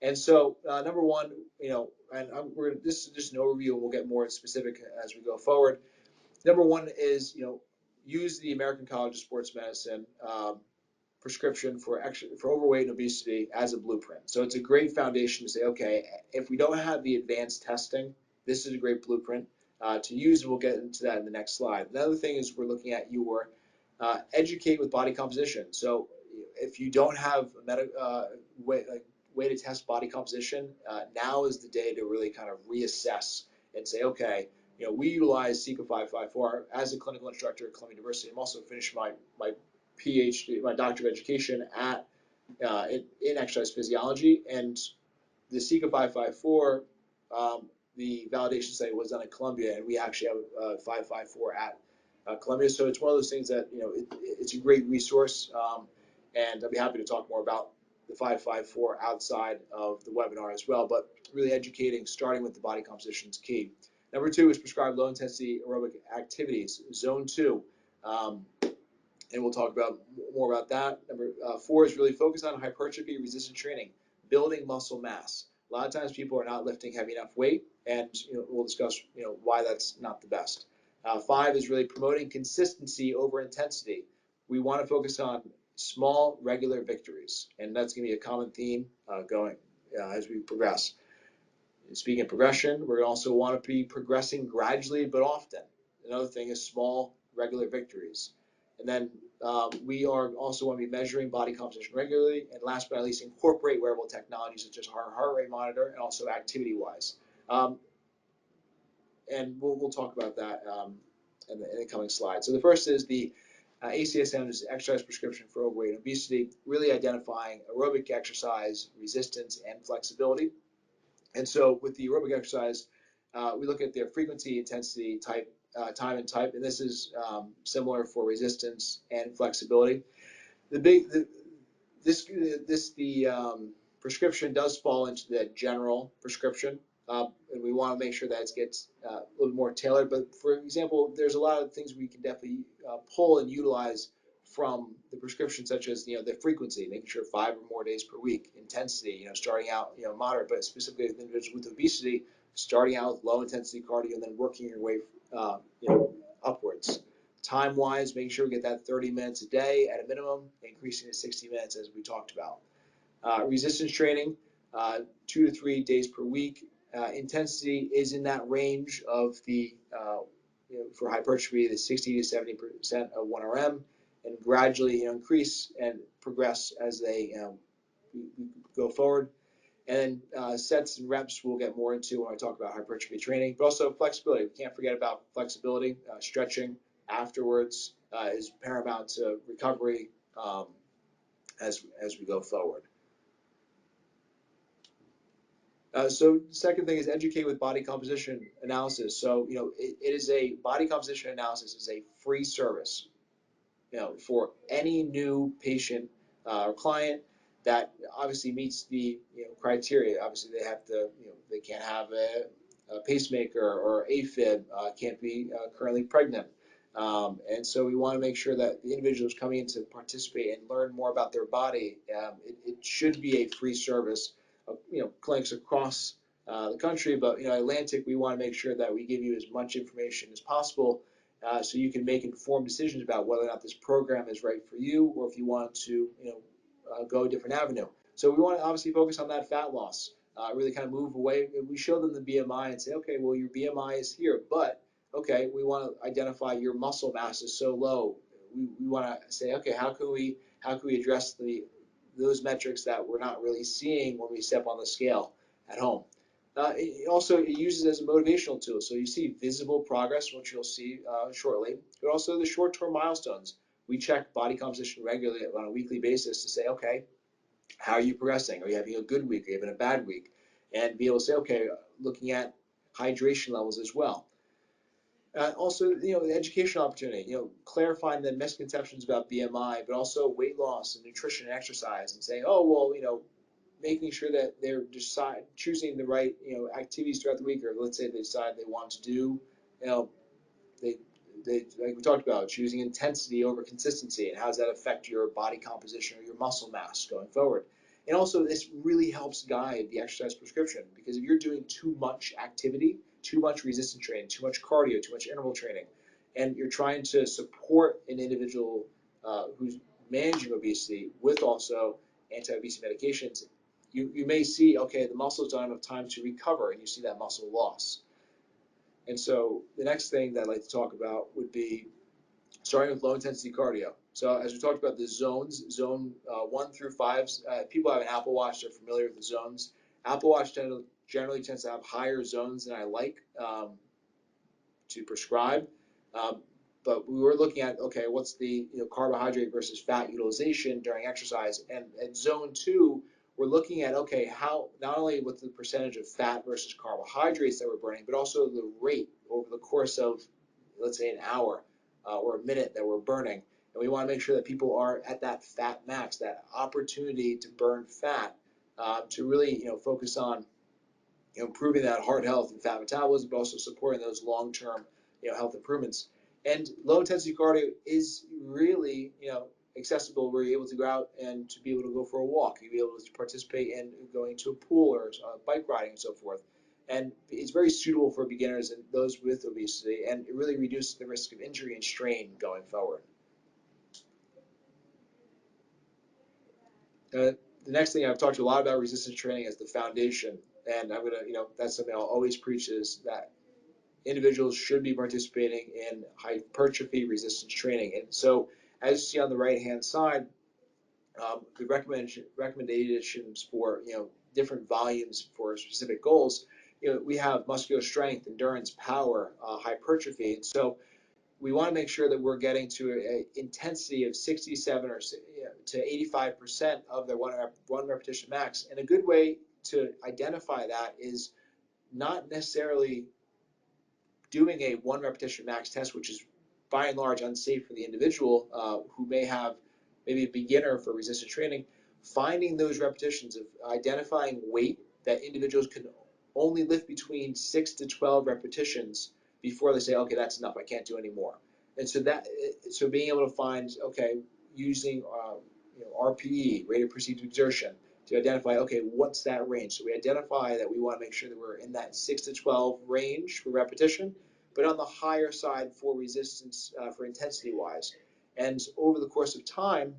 And so number one, and this is just an overview, and we'll get more specific as we go forward. Number one is, use the American College of Sports Medicine prescription for overweight and obesity as a blueprint. So it's a great foundation to say, okay, if we don't have the advanced testing, this is a great blueprint to use, and we'll get into that in the next slide. Another thing is we're looking at your educate with body composition. So if you don't have a way to test body composition, now is the day to really kind of reassess and say, okay, we utilize CICA 554 as a clinical instructor at Columbia University. I'm also finished my PhD, my doctorate of education at in exercise physiology, and the CICA 554, the validation study was done at Columbia, and we actually have a 554 at Columbia. So it's one of those things that it's a great resource, and I'd be happy to talk more about the 554 outside of the webinar as well. But really educating, starting with the body composition is key. Number two is prescribe low intensity aerobic activities, zone 2. And we'll talk about more about that. Number 4 is really focus on hypertrophy resistant training, building muscle mass. A lot of times people are not lifting heavy enough weight, and we'll discuss why that's not the best. 5 is really promoting consistency over intensity. We want to focus on small, regular victories, and that's going to be a common theme going as we progress. Speaking of progression, we're going to also want to be progressing gradually but often. Another thing is small, regular victories. And then we are also want to be measuring body composition regularly. And last but not least, incorporate wearable technologies such as our heart rate monitor and also activity-wise. And we'll talk about that in the coming slides. So the first is the ACSM is exercise prescription for overweight and obesity, really identifying aerobic exercise, resistance, and flexibility. And so with the aerobic exercise, we look at their frequency, intensity, type, time, and type, and this is similar for resistance and flexibility. The prescription does fall into the general prescription, and we want to make sure that it gets a little more tailored. But for example, there's a lot of things we can definitely pull and utilize from the prescription, such as the frequency, making sure 5 or more days per week, intensity, starting out moderate, but specifically with individuals with obesity, starting out with low intensity cardio and then working your way upwards. Time wise, making sure we get that 30 minutes a day at a minimum, increasing to 60 minutes as we talked about. Resistance training, 2 to 3 days per week. Intensity is in that range of the for hypertrophy, the 60 to 70% of 1RM, and gradually increase and progress as they go forward. And then sets and reps we'll get more into when I talk about hypertrophy training, but also flexibility. We can't forget about flexibility. Stretching afterwards is paramount to recovery as we go forward. So the second thing is educate with body composition analysis. So it is a body composition analysis is a free service for any new patient or client that obviously meets the criteria. Obviously they have to they can't have a pacemaker or AFib, can't be currently pregnant. And so we want to make sure that the individuals coming in to participate and learn more about their body, it should be a free service. Clinics across the country, but Atlantic, we want to make sure that we give you as much information as possible so you can make informed decisions about whether or not this program is right for you, or if you want to go a different avenue. So we want to obviously focus on that fat loss, really kind of move away. We show them the BMI and say, okay, well your BMI is here, but okay, we want to identify your muscle mass is so low. We want to say, okay, how can we address those metrics that we're not really seeing when we step on the scale at home. It uses it as a motivational tool. So you see visible progress, which you'll see shortly, but also the short-term milestones. We check body composition regularly on a weekly basis to say, okay, how are you progressing? Are you having a good week? Are you having a bad week? And be able to say, okay, looking at hydration levels as well. Also, the educational opportunity, clarifying the misconceptions about BMI, but also weight loss and nutrition and exercise, and saying, oh, well, making sure that they're choosing the right, activities throughout the week, or let's say they decide they want to do, you know, they, like we talked about, choosing intensity over consistency, and how does that affect your body composition or your muscle mass going forward. And also, this really helps guide the exercise prescription, because if you're doing too much activity, too much resistance training, too much cardio, too much interval training, and you're trying to support an individual who's managing obesity with also anti-obesity medications, you may see, okay, the muscles don't have enough time to recover, and you see that muscle loss. And so the next thing that I'd like to talk about would be starting with low intensity cardio. So as we talked about the zones, zone 1 through 5, people have an Apple Watch, they're familiar with the zones. Apple Watch generally tends to have higher zones than I like to prescribe. Um, but we were looking at, okay, what's the carbohydrate versus fat utilization during exercise? And at zone 2, we're looking at, okay, how not only what's the percentage of fat versus carbohydrates that we're burning, but also the rate over the course of, let's say, an hour or a minute that we're burning. And we want to make sure that people are at that fat max, that opportunity to burn fat, to really focus on improving that heart health and fat metabolism, but also supporting those long-term health improvements. And low intensity cardio is really accessible, where you're able to go out and to be able to go for a walk, you'll be able to participate in going to a pool or bike riding and so forth. And it's very suitable for beginners and those with obesity, and it really reduces the risk of injury and strain going forward. The next thing, I've talked a lot about resistance training as the foundation, and I'm gonna, that's something I'll always preach, is that individuals should be participating in hypertrophy resistance training. And so, as you see on the right-hand side, the recommendations for different volumes for specific goals. We have muscular strength, endurance, power, hypertrophy, and so we want to make sure that we're getting to an intensity of 67 or to 85% of their one repetition max. And a good way to identify that is not necessarily doing a one repetition max test, which is by and large unsafe for the individual who may have maybe a beginner for resistance training. Finding those repetitions, of identifying weight that individuals can only lift between 6 to 12 repetitions before they say, okay, that's enough, I can't do any more. And so being able to find, okay, using RPE, rate of perceived exertion, to identify, okay, what's that range? So we identify that we want to make sure that we're in that 6 to 12 range for repetition, but on the higher side for resistance, for intensity-wise. And over the course of time,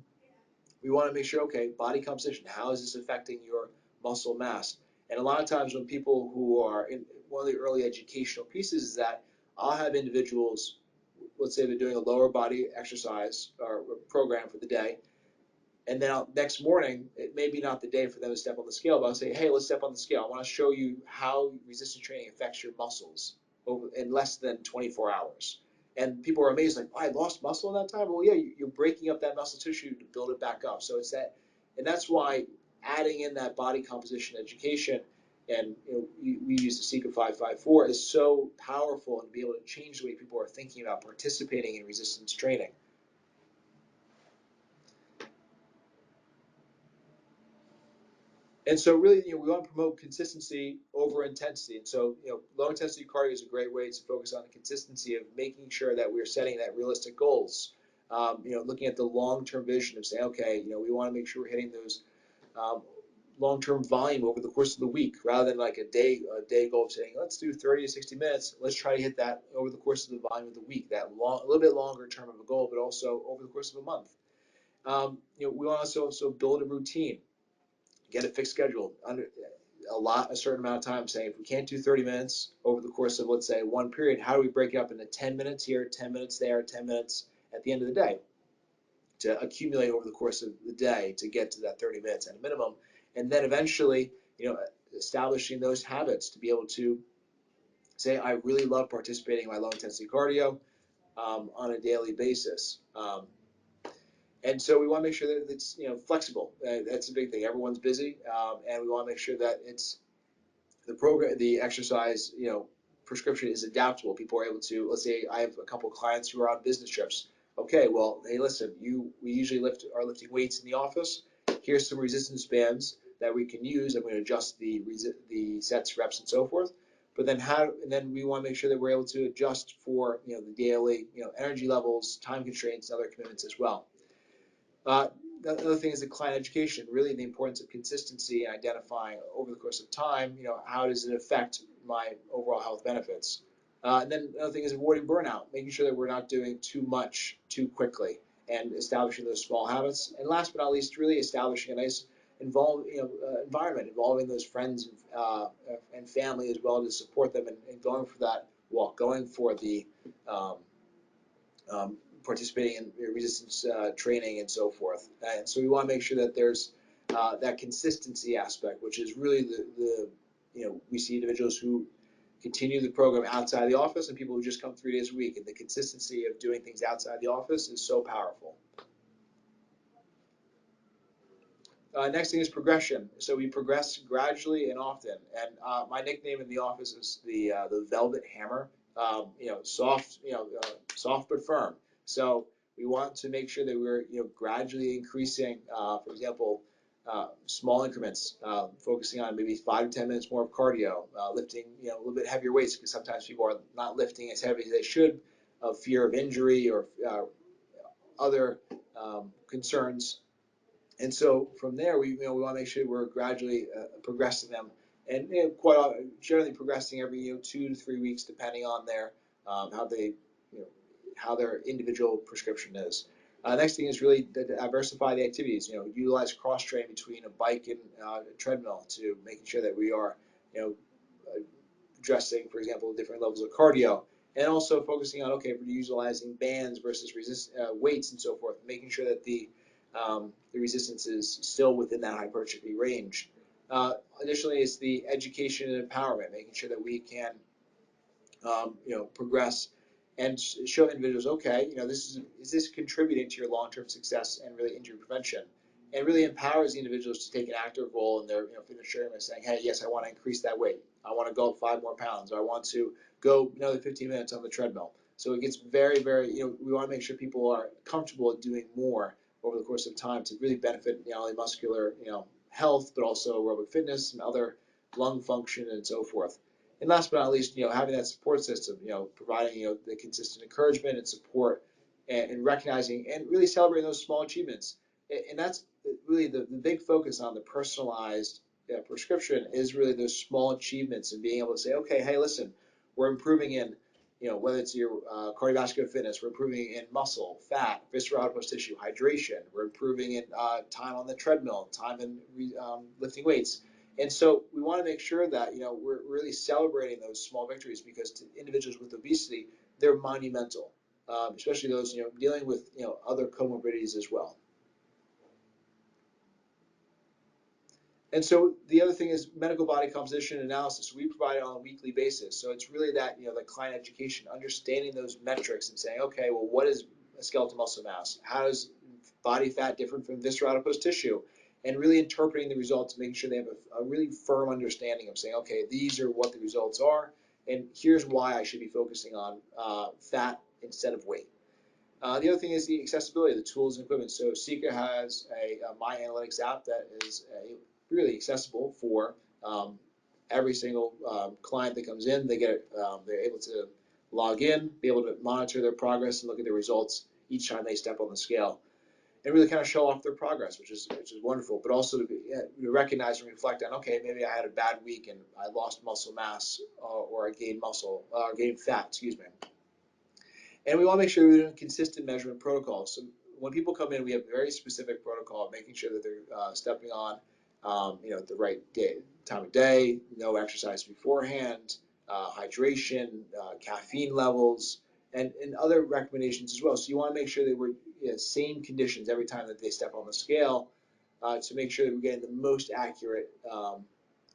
we want to make sure, okay, body composition, how is this affecting your muscle mass? And a lot of times when people who are in one of the early educational pieces is that I'll have individuals, let's say they're doing a lower body exercise or program for the day, and then next morning, it may be not the day for them to step on the scale, but I'll say, hey, let's step on the scale. I want to show you how resistance training affects your muscles in less than 24 hours. And people are amazed, like, oh, I lost muscle in that time? Well, yeah, you're breaking up that muscle tissue to build it back up. So it's that, and that's why adding in that body composition education, and we use the Seeker 554, is so powerful, and be able to change the way people are thinking about participating in resistance training. And so really, we want to promote consistency over intensity. And so, low intensity cardio is a great way to focus on the consistency of making sure that we're setting that realistic goals. Looking at the long-term vision of saying, okay, we want to make sure we're hitting those long-term volume over the course of the week, rather than like a day goal of saying, let's do 30 to 60 minutes. Let's try to hit that over the course of the volume of the week, that a little bit longer term of a goal, but also over the course of a month. We want to also build a routine. Get a fixed schedule, under a certain amount of time, saying if we can't do 30 minutes over the course of, let's say, one period, how do we break it up into 10 minutes here, 10 minutes there, 10 minutes at the end of the day, to accumulate over the course of the day to get to that 30 minutes at a minimum. And then eventually, establishing those habits to be able to say, I really love participating in my low intensity cardio on a daily basis. And so we want to make sure that it's flexible. That's a big thing. Everyone's busy, and we want to make sure that it's the program, the exercise, prescription is adaptable. People are able to. Let's say I have a couple of clients who are on business trips. Okay, well, hey, listen, we usually are lifting weights in the office. Here's some resistance bands. that we can use, and we adjust the sets, reps, and so forth. But then we want to make sure that we're able to adjust for the daily energy levels, time constraints, and other commitments as well. The other thing is the client education, really the importance of consistency and identifying over the course of time, how does it affect my overall health benefits. And then another thing is avoiding burnout, making sure that we're not doing too much too quickly and establishing those small habits. And last but not least, really establishing a nice environment, involving those friends and family as well to support them and going for that walk, going for the participating in resistance training and so forth. And so we want to make sure that there's that consistency aspect, which is really we see individuals who continue the program outside the office and people who just come 3 days a week. And the consistency of doing things outside the office is so powerful. Next thing is progression. So we progress gradually and often. And my nickname in the office is the Velvet Hammer. Soft, soft but firm. So we want to make sure that we're gradually increasing. For example, small increments, focusing on maybe 5 to 10 minutes more of cardio, lifting a little bit heavier weights, because sometimes people are not lifting as heavy as they should, of fear of injury or other concerns. And so from there, we want to make sure we're gradually progressing them, and generally progressing every 2 to 3 weeks, depending on their how their individual prescription is. Next thing is really to diversify the activities. Utilize cross training between a bike and a treadmill to making sure that we are addressing, for example, different levels of cardio. And also focusing on, okay, if we're utilizing bands versus weights and so forth, making sure that the resistance is still within that hypertrophy range. Additionally, is the education and empowerment, making sure that we can progress and show individuals, okay, is this contributing to your long-term success and really injury prevention, and really empowers the individuals to take an active role in their sharing by saying, hey, yes, I want to increase that weight, I want to go up 5 more pounds, or I want to go another 15 minutes on the treadmill. So it gets very, very, we want to make sure people are comfortable doing more over the course of time to really benefit not only muscular health, but also aerobic fitness and other lung function and so forth. And last but not least, having that support system, providing the consistent encouragement and support, and recognizing and really celebrating those small achievements. And that's really the big focus on the personalized prescription, is really those small achievements and being able to say, okay, hey, listen, we're improving in, whether it's your cardiovascular fitness, we're improving in muscle, fat, visceral adipose tissue, hydration, we're improving in time on the treadmill, time in lifting weights. And so we want to make sure that we're really celebrating those small victories, because to individuals with obesity, they're monumental, especially those dealing with other comorbidities as well. And so the other thing is medical body composition analysis. We provide it on a weekly basis. So it's really that the client education, understanding those metrics and saying, okay, well, what is a skeletal muscle mass? How is body fat different from visceral adipose tissue? And really interpreting the results, making sure they have a really firm understanding of saying, okay, these are what the results are, and here's why I should be focusing on fat instead of weight. The other thing is the accessibility of the tools and equipment. So Sika has a My Analytics app that is really accessible for every single client that comes in. They're able to log in, be able to monitor their progress and look at their results each time they step on the scale, and really kind of show off their progress, which is wonderful. But also to recognize and reflect on, okay, maybe I had a bad week and I lost muscle mass, or I gained gained fat, excuse me. And we want to make sure we're doing consistent measurement protocols. So when people come in, we have a very specific protocol of making sure that they're stepping on, the right time of day, no exercise beforehand, hydration, caffeine levels, and other recommendations as well. So you want to make sure that we're same conditions every time that they step on the scale, to make sure that we're getting the most accurate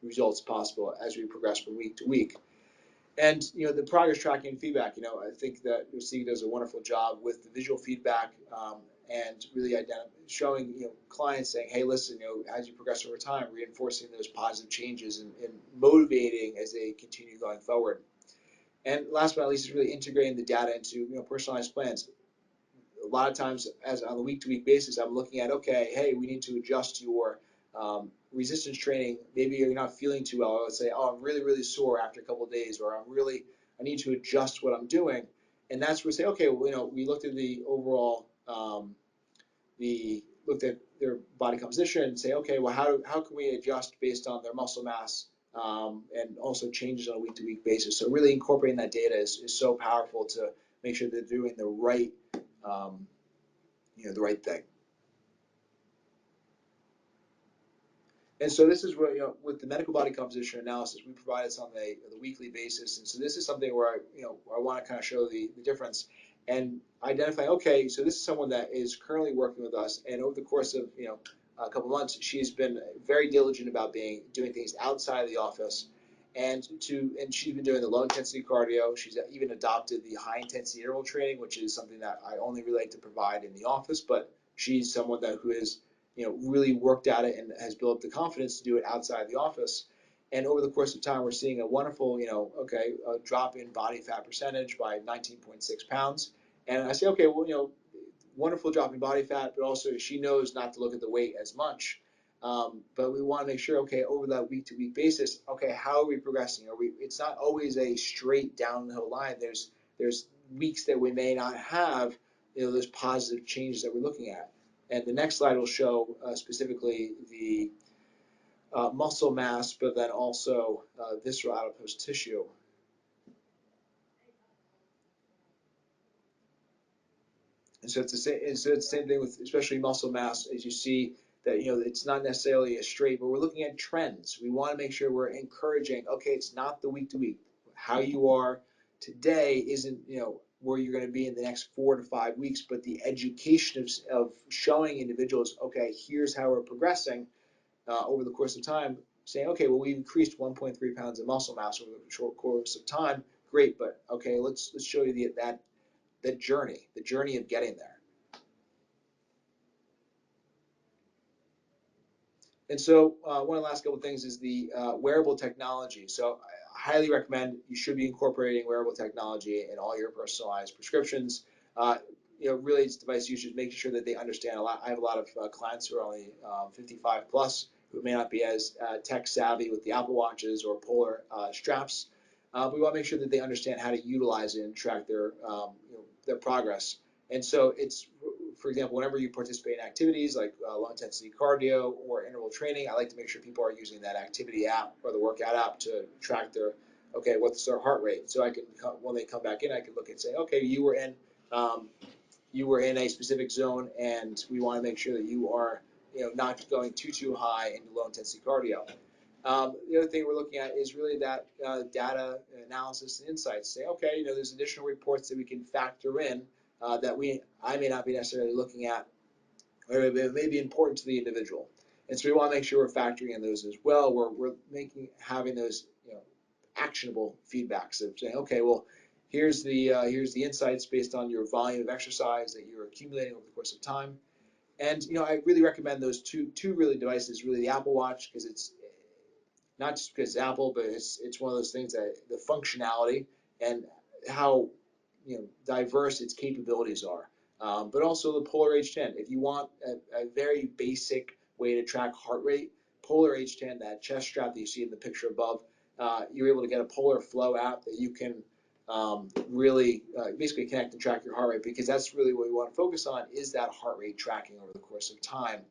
results possible as we progress from week to week. And the progress tracking and feedback. I think that Sika does a wonderful job with the visual feedback, and really showing clients, saying, hey, listen, as you progress over time, reinforcing those positive changes and motivating as they continue going forward. And last but not least is really integrating the data into personalized plans. A lot of times, as on a week-to-week basis, I'm looking at, okay, hey, we need to adjust your resistance training, maybe you're not feeling too well. Let's say, oh, I'm really, really sore after a couple of days, or I need to adjust what I'm doing. And that's where we say, okay, well, we looked at the overall, looked at their body composition and say, okay, well, how can we adjust based on their muscle mass, and also changes on a week-to-week basis. So really incorporating that data is so powerful to make sure they're doing the right, the right thing. And so this is where, with the medical body composition analysis, we provide this on the weekly basis. And so this is something where I want to kind of show the difference and identify, okay, so this is someone that is currently working with us, and over the course of, a couple months, she's been very diligent about doing things outside of the office, and she's been doing the low intensity cardio. She's even adopted the high intensity interval training, which is something that I only really like to provide in the office, but she's someone who is really worked at it and has built up the confidence to do it outside the office. And over the course of time, we're seeing a wonderful, a drop in body fat percentage by 19.6 pounds. And I say, okay, well, wonderful drop in body fat, but also she knows not to look at the weight as much. But we want to make sure, okay, over that week-to-week basis, okay, how are we progressing? It's not always a straight downhill line. There's weeks that we may not have, those positive changes that we're looking at. And the next slide will show specifically the muscle mass, but then also visceral adipose tissue. And so it's the same thing with especially muscle mass, as you see that it's not necessarily a straight, but we're looking at trends. We want to make sure we're encouraging. Okay, it's not the week to week. How you are today isn't where you're going to be in the next 4 to 5 weeks, but the education of showing individuals, okay, here's how we're progressing over the course of time, saying, okay, well, we've increased 1.3 pounds of muscle mass over the short course of time. Great, but okay, let's show you that journey, the journey of getting there. And so one of the last couple of things is the wearable technology. So I highly recommend you should be incorporating wearable technology in all your personalized prescriptions. Really it's device usage, making sure that they understand a lot. I have a lot of clients who are only 55 plus who may not be as tech savvy with the Apple Watches or Polar straps. We want to make sure that they understand how to utilize it and track their progress. And so it's, for example, whenever you participate in activities like low intensity cardio or interval training, I like to make sure people are using that activity app or the workout app to track what's their heart rate. So I can, when they come back in, I can look and say, okay, you were in a specific zone, and we want to make sure that you are, not going too high into low intensity cardio. The other thing we're looking at is really that data analysis and insights. Say, okay, there's additional reports that we can factor in that I may not be necessarily looking at, or it may be important to the individual. And so we want to make sure we're factoring in those as well. We're having those actionable feedbacks of saying, okay, well, here's the insights based on your volume of exercise that you're accumulating over the course of time. And I really recommend those two really devices. Really, the Apple Watch, because it's not just because it's Apple, but it's one of those things that the functionality and how diverse its capabilities are. But also the Polar H10. If you want a very basic way to track heart rate, Polar H10, that chest strap that you see in the picture above, you're able to get a Polar Flow app that you can really basically connect and track your heart rate, because that's really what we want to focus on, is that heart rate tracking over the course of time.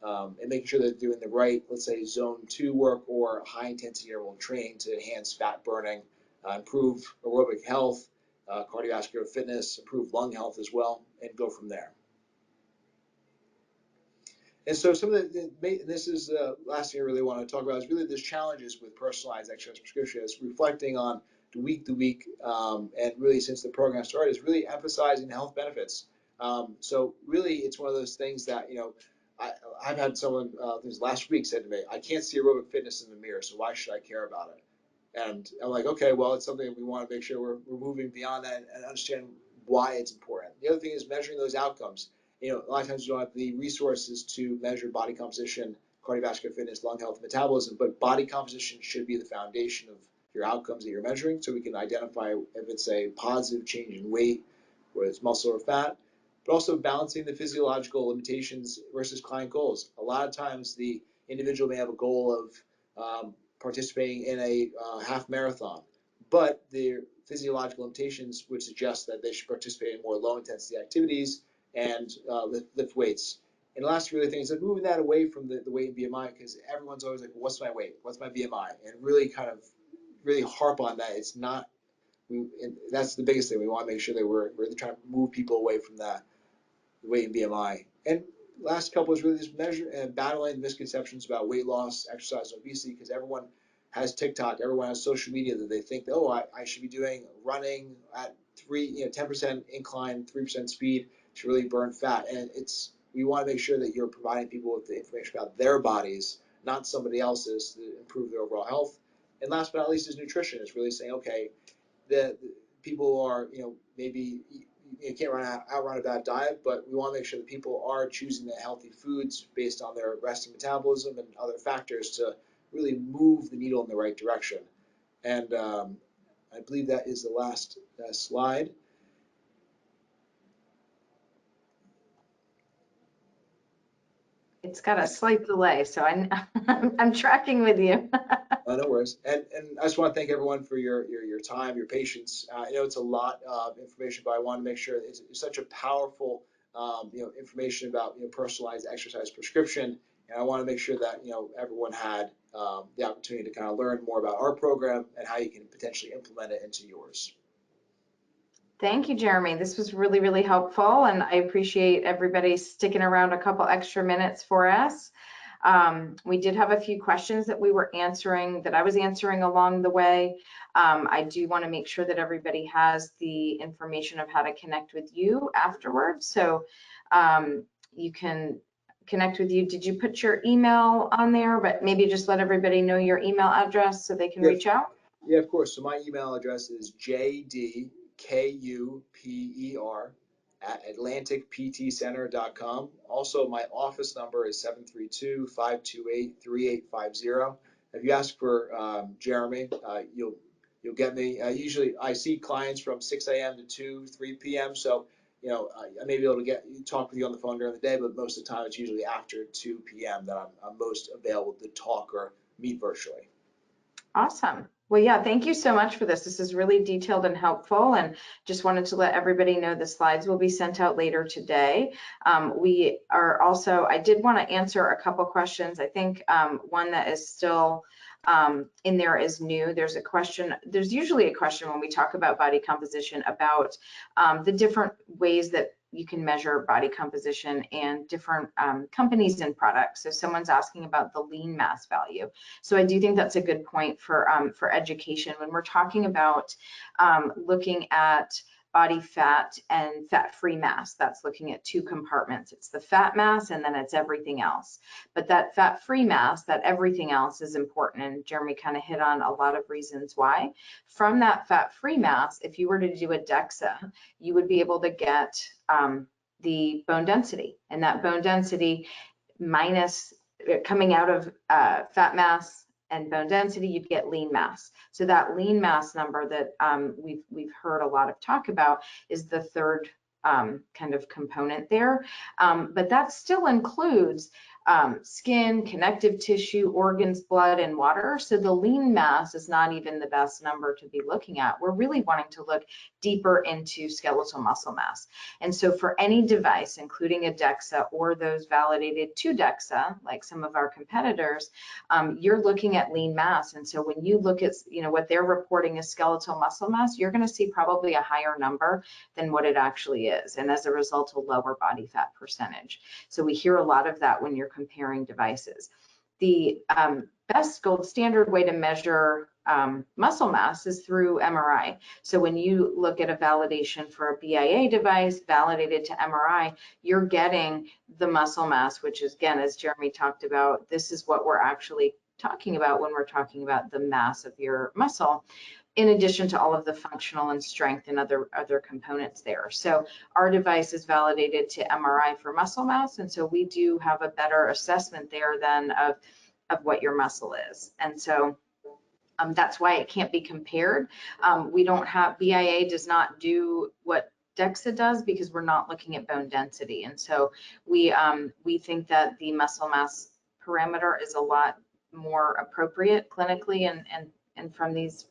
And making sure they're doing the right, let's say, zone 2 work or high intensity interval training to enhance fat burning, improve aerobic health, cardiovascular fitness, improve lung health as well, and go from there. And so some of this is the last thing I really want to talk about, is really the challenges with personalized exercise prescriptions, reflecting on the week-to-week, and really since the program started, is really emphasizing the health benefits. So really it's one of those things that, I've had someone this last week said to me, I can't see aerobic fitness in the mirror, so why should I care about it? And I'm like, okay, well, it's something we want to make sure we're moving beyond that and understand why it's important. The other thing is measuring those outcomes. A lot of times you don't have the resources to measure body composition, cardiovascular fitness, lung health, metabolism, but body composition should be the foundation of your outcomes that you're measuring, so we can identify if it's a positive change in weight, whether it's muscle or fat, but also balancing the physiological limitations versus client goals. A lot of times the individual may have a goal of participating in a half marathon, but their physiological limitations would suggest that they should participate in more low intensity activities and lift weights. And the last really thing is that moving that away from the weight and BMI, because everyone's always like, what's my weight? What's my BMI? And really kind of really harp on that. It's not, and that's the biggest thing. We want to make sure that we're really trying to move people away from that weight and BMI. And last couple is really just measure and battling misconceptions about weight loss, exercise, and obesity, because everyone has TikTok, everyone has social media that they think, oh, I should be doing running at 10% incline, 3% speed to really burn fat. And we want to make sure that you're providing people with the information about their bodies, not somebody else's, to improve their overall health. And last but not least is nutrition. It's really saying, okay, the people are, maybe you can't outrun a bad diet, but we want to make sure that people are choosing the healthy foods based on their resting metabolism and other factors to really move the needle in the right direction. And I believe that is the last slide. It's got a slight delay, so I'm tracking with you. No worries. And I just want to thank everyone for your time, your patience. I know it's a lot of information, but I want to make sure it's such a powerful information about personalized exercise prescription. And I want to make sure that everyone had the opportunity to kind of learn more about our program and how you can potentially implement it into yours. Thank you, Jeremy. This was really, really helpful, and I appreciate everybody sticking around a couple extra minutes for us. We did have a few questions that I was answering along the way. I do want to make sure that everybody has the information of how to connect with you afterwards. So you can connect with you. Did you put your email on there? But maybe just let everybody know your email address so they can reach out. Yeah, of course. So my email address is jdkuper@atlanticptcenter.com. Also, my office number is 732-528-3850. If you ask for Jeremy, you'll get me. Usually, I see clients from 6 a.m. to 3 p.m. So, I may be able to talk with you on the phone during the day, but most of the time it's usually after 2 p.m. that I'm most available to talk or meet virtually. Awesome. Well, yeah, thank you so much for this. This is really detailed and helpful, and just wanted to let everybody know the slides will be sent out later today. I did want to answer a couple questions. I think one that is still in there is new. There's usually a question when we talk about body composition about the different ways that you can measure body composition and different companies and products. So someone's asking about the lean mass value. So I do think that's a good point for education when we're talking about looking at body fat and fat-free mass. That's looking at two compartments. It's the fat mass and then it's everything else. But that fat-free mass, that everything else is important. And Jeremy kind of hit on a lot of reasons why. From that fat-free mass, if you were to do a DEXA, you would be able to get the bone density. And that bone density minus coming out of fat mass and bone density, you'd get lean mass. So that lean mass number that we've heard a lot of talk about is the third kind of component there. But that still includes skin, connective tissue, organs, blood, and water. So the lean mass is not even the best number to be looking at. We're really wanting to look deeper into skeletal muscle mass. And so for any device, including a DEXA or those validated to DEXA, like some of our competitors, you're looking at lean mass. And so when you look at what they're reporting as skeletal muscle mass, you're going to see probably a higher number than what it actually is. And as a result, a lower body fat percentage. So we hear a lot of that when you're comparing devices. The best gold standard way to measure muscle mass is through MRI. So when you look at a validation for a BIA device validated to MRI, you're getting the muscle mass, which is, again, as Jeremy talked about, this is what we're actually talking about when we're talking about the mass of your muscle, in addition to all of the functional and strength and other components there. So our device is validated to MRI for muscle mass, and so we do have a better assessment there than of what your muscle is. And so that's why it can't be compared. BIA does not do what DEXA does because we're not looking at bone density. And so we think that the muscle mass parameter is a lot more appropriate clinically and from these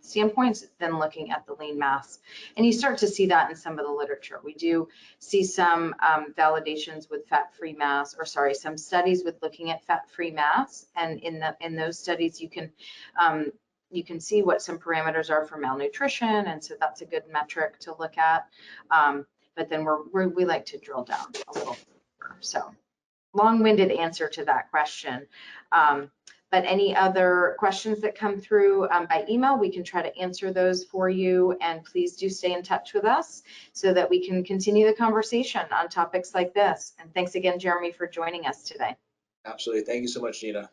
standpoints than looking at the lean mass. And you start to see that in some of the literature. We do see some validations with fat-free mass, or sorry, some studies with looking at fat-free mass. And in those studies, you can see what some parameters are for malnutrition. And so that's a good metric to look at. But then we like to drill down a little deeper. So long-winded answer to that question. But any other questions that come through by email, we can try to answer those for you. And please do stay in touch with us so that we can continue the conversation on topics like this. And thanks again, Jeremy, for joining us today. Absolutely. Thank you so much, Gina.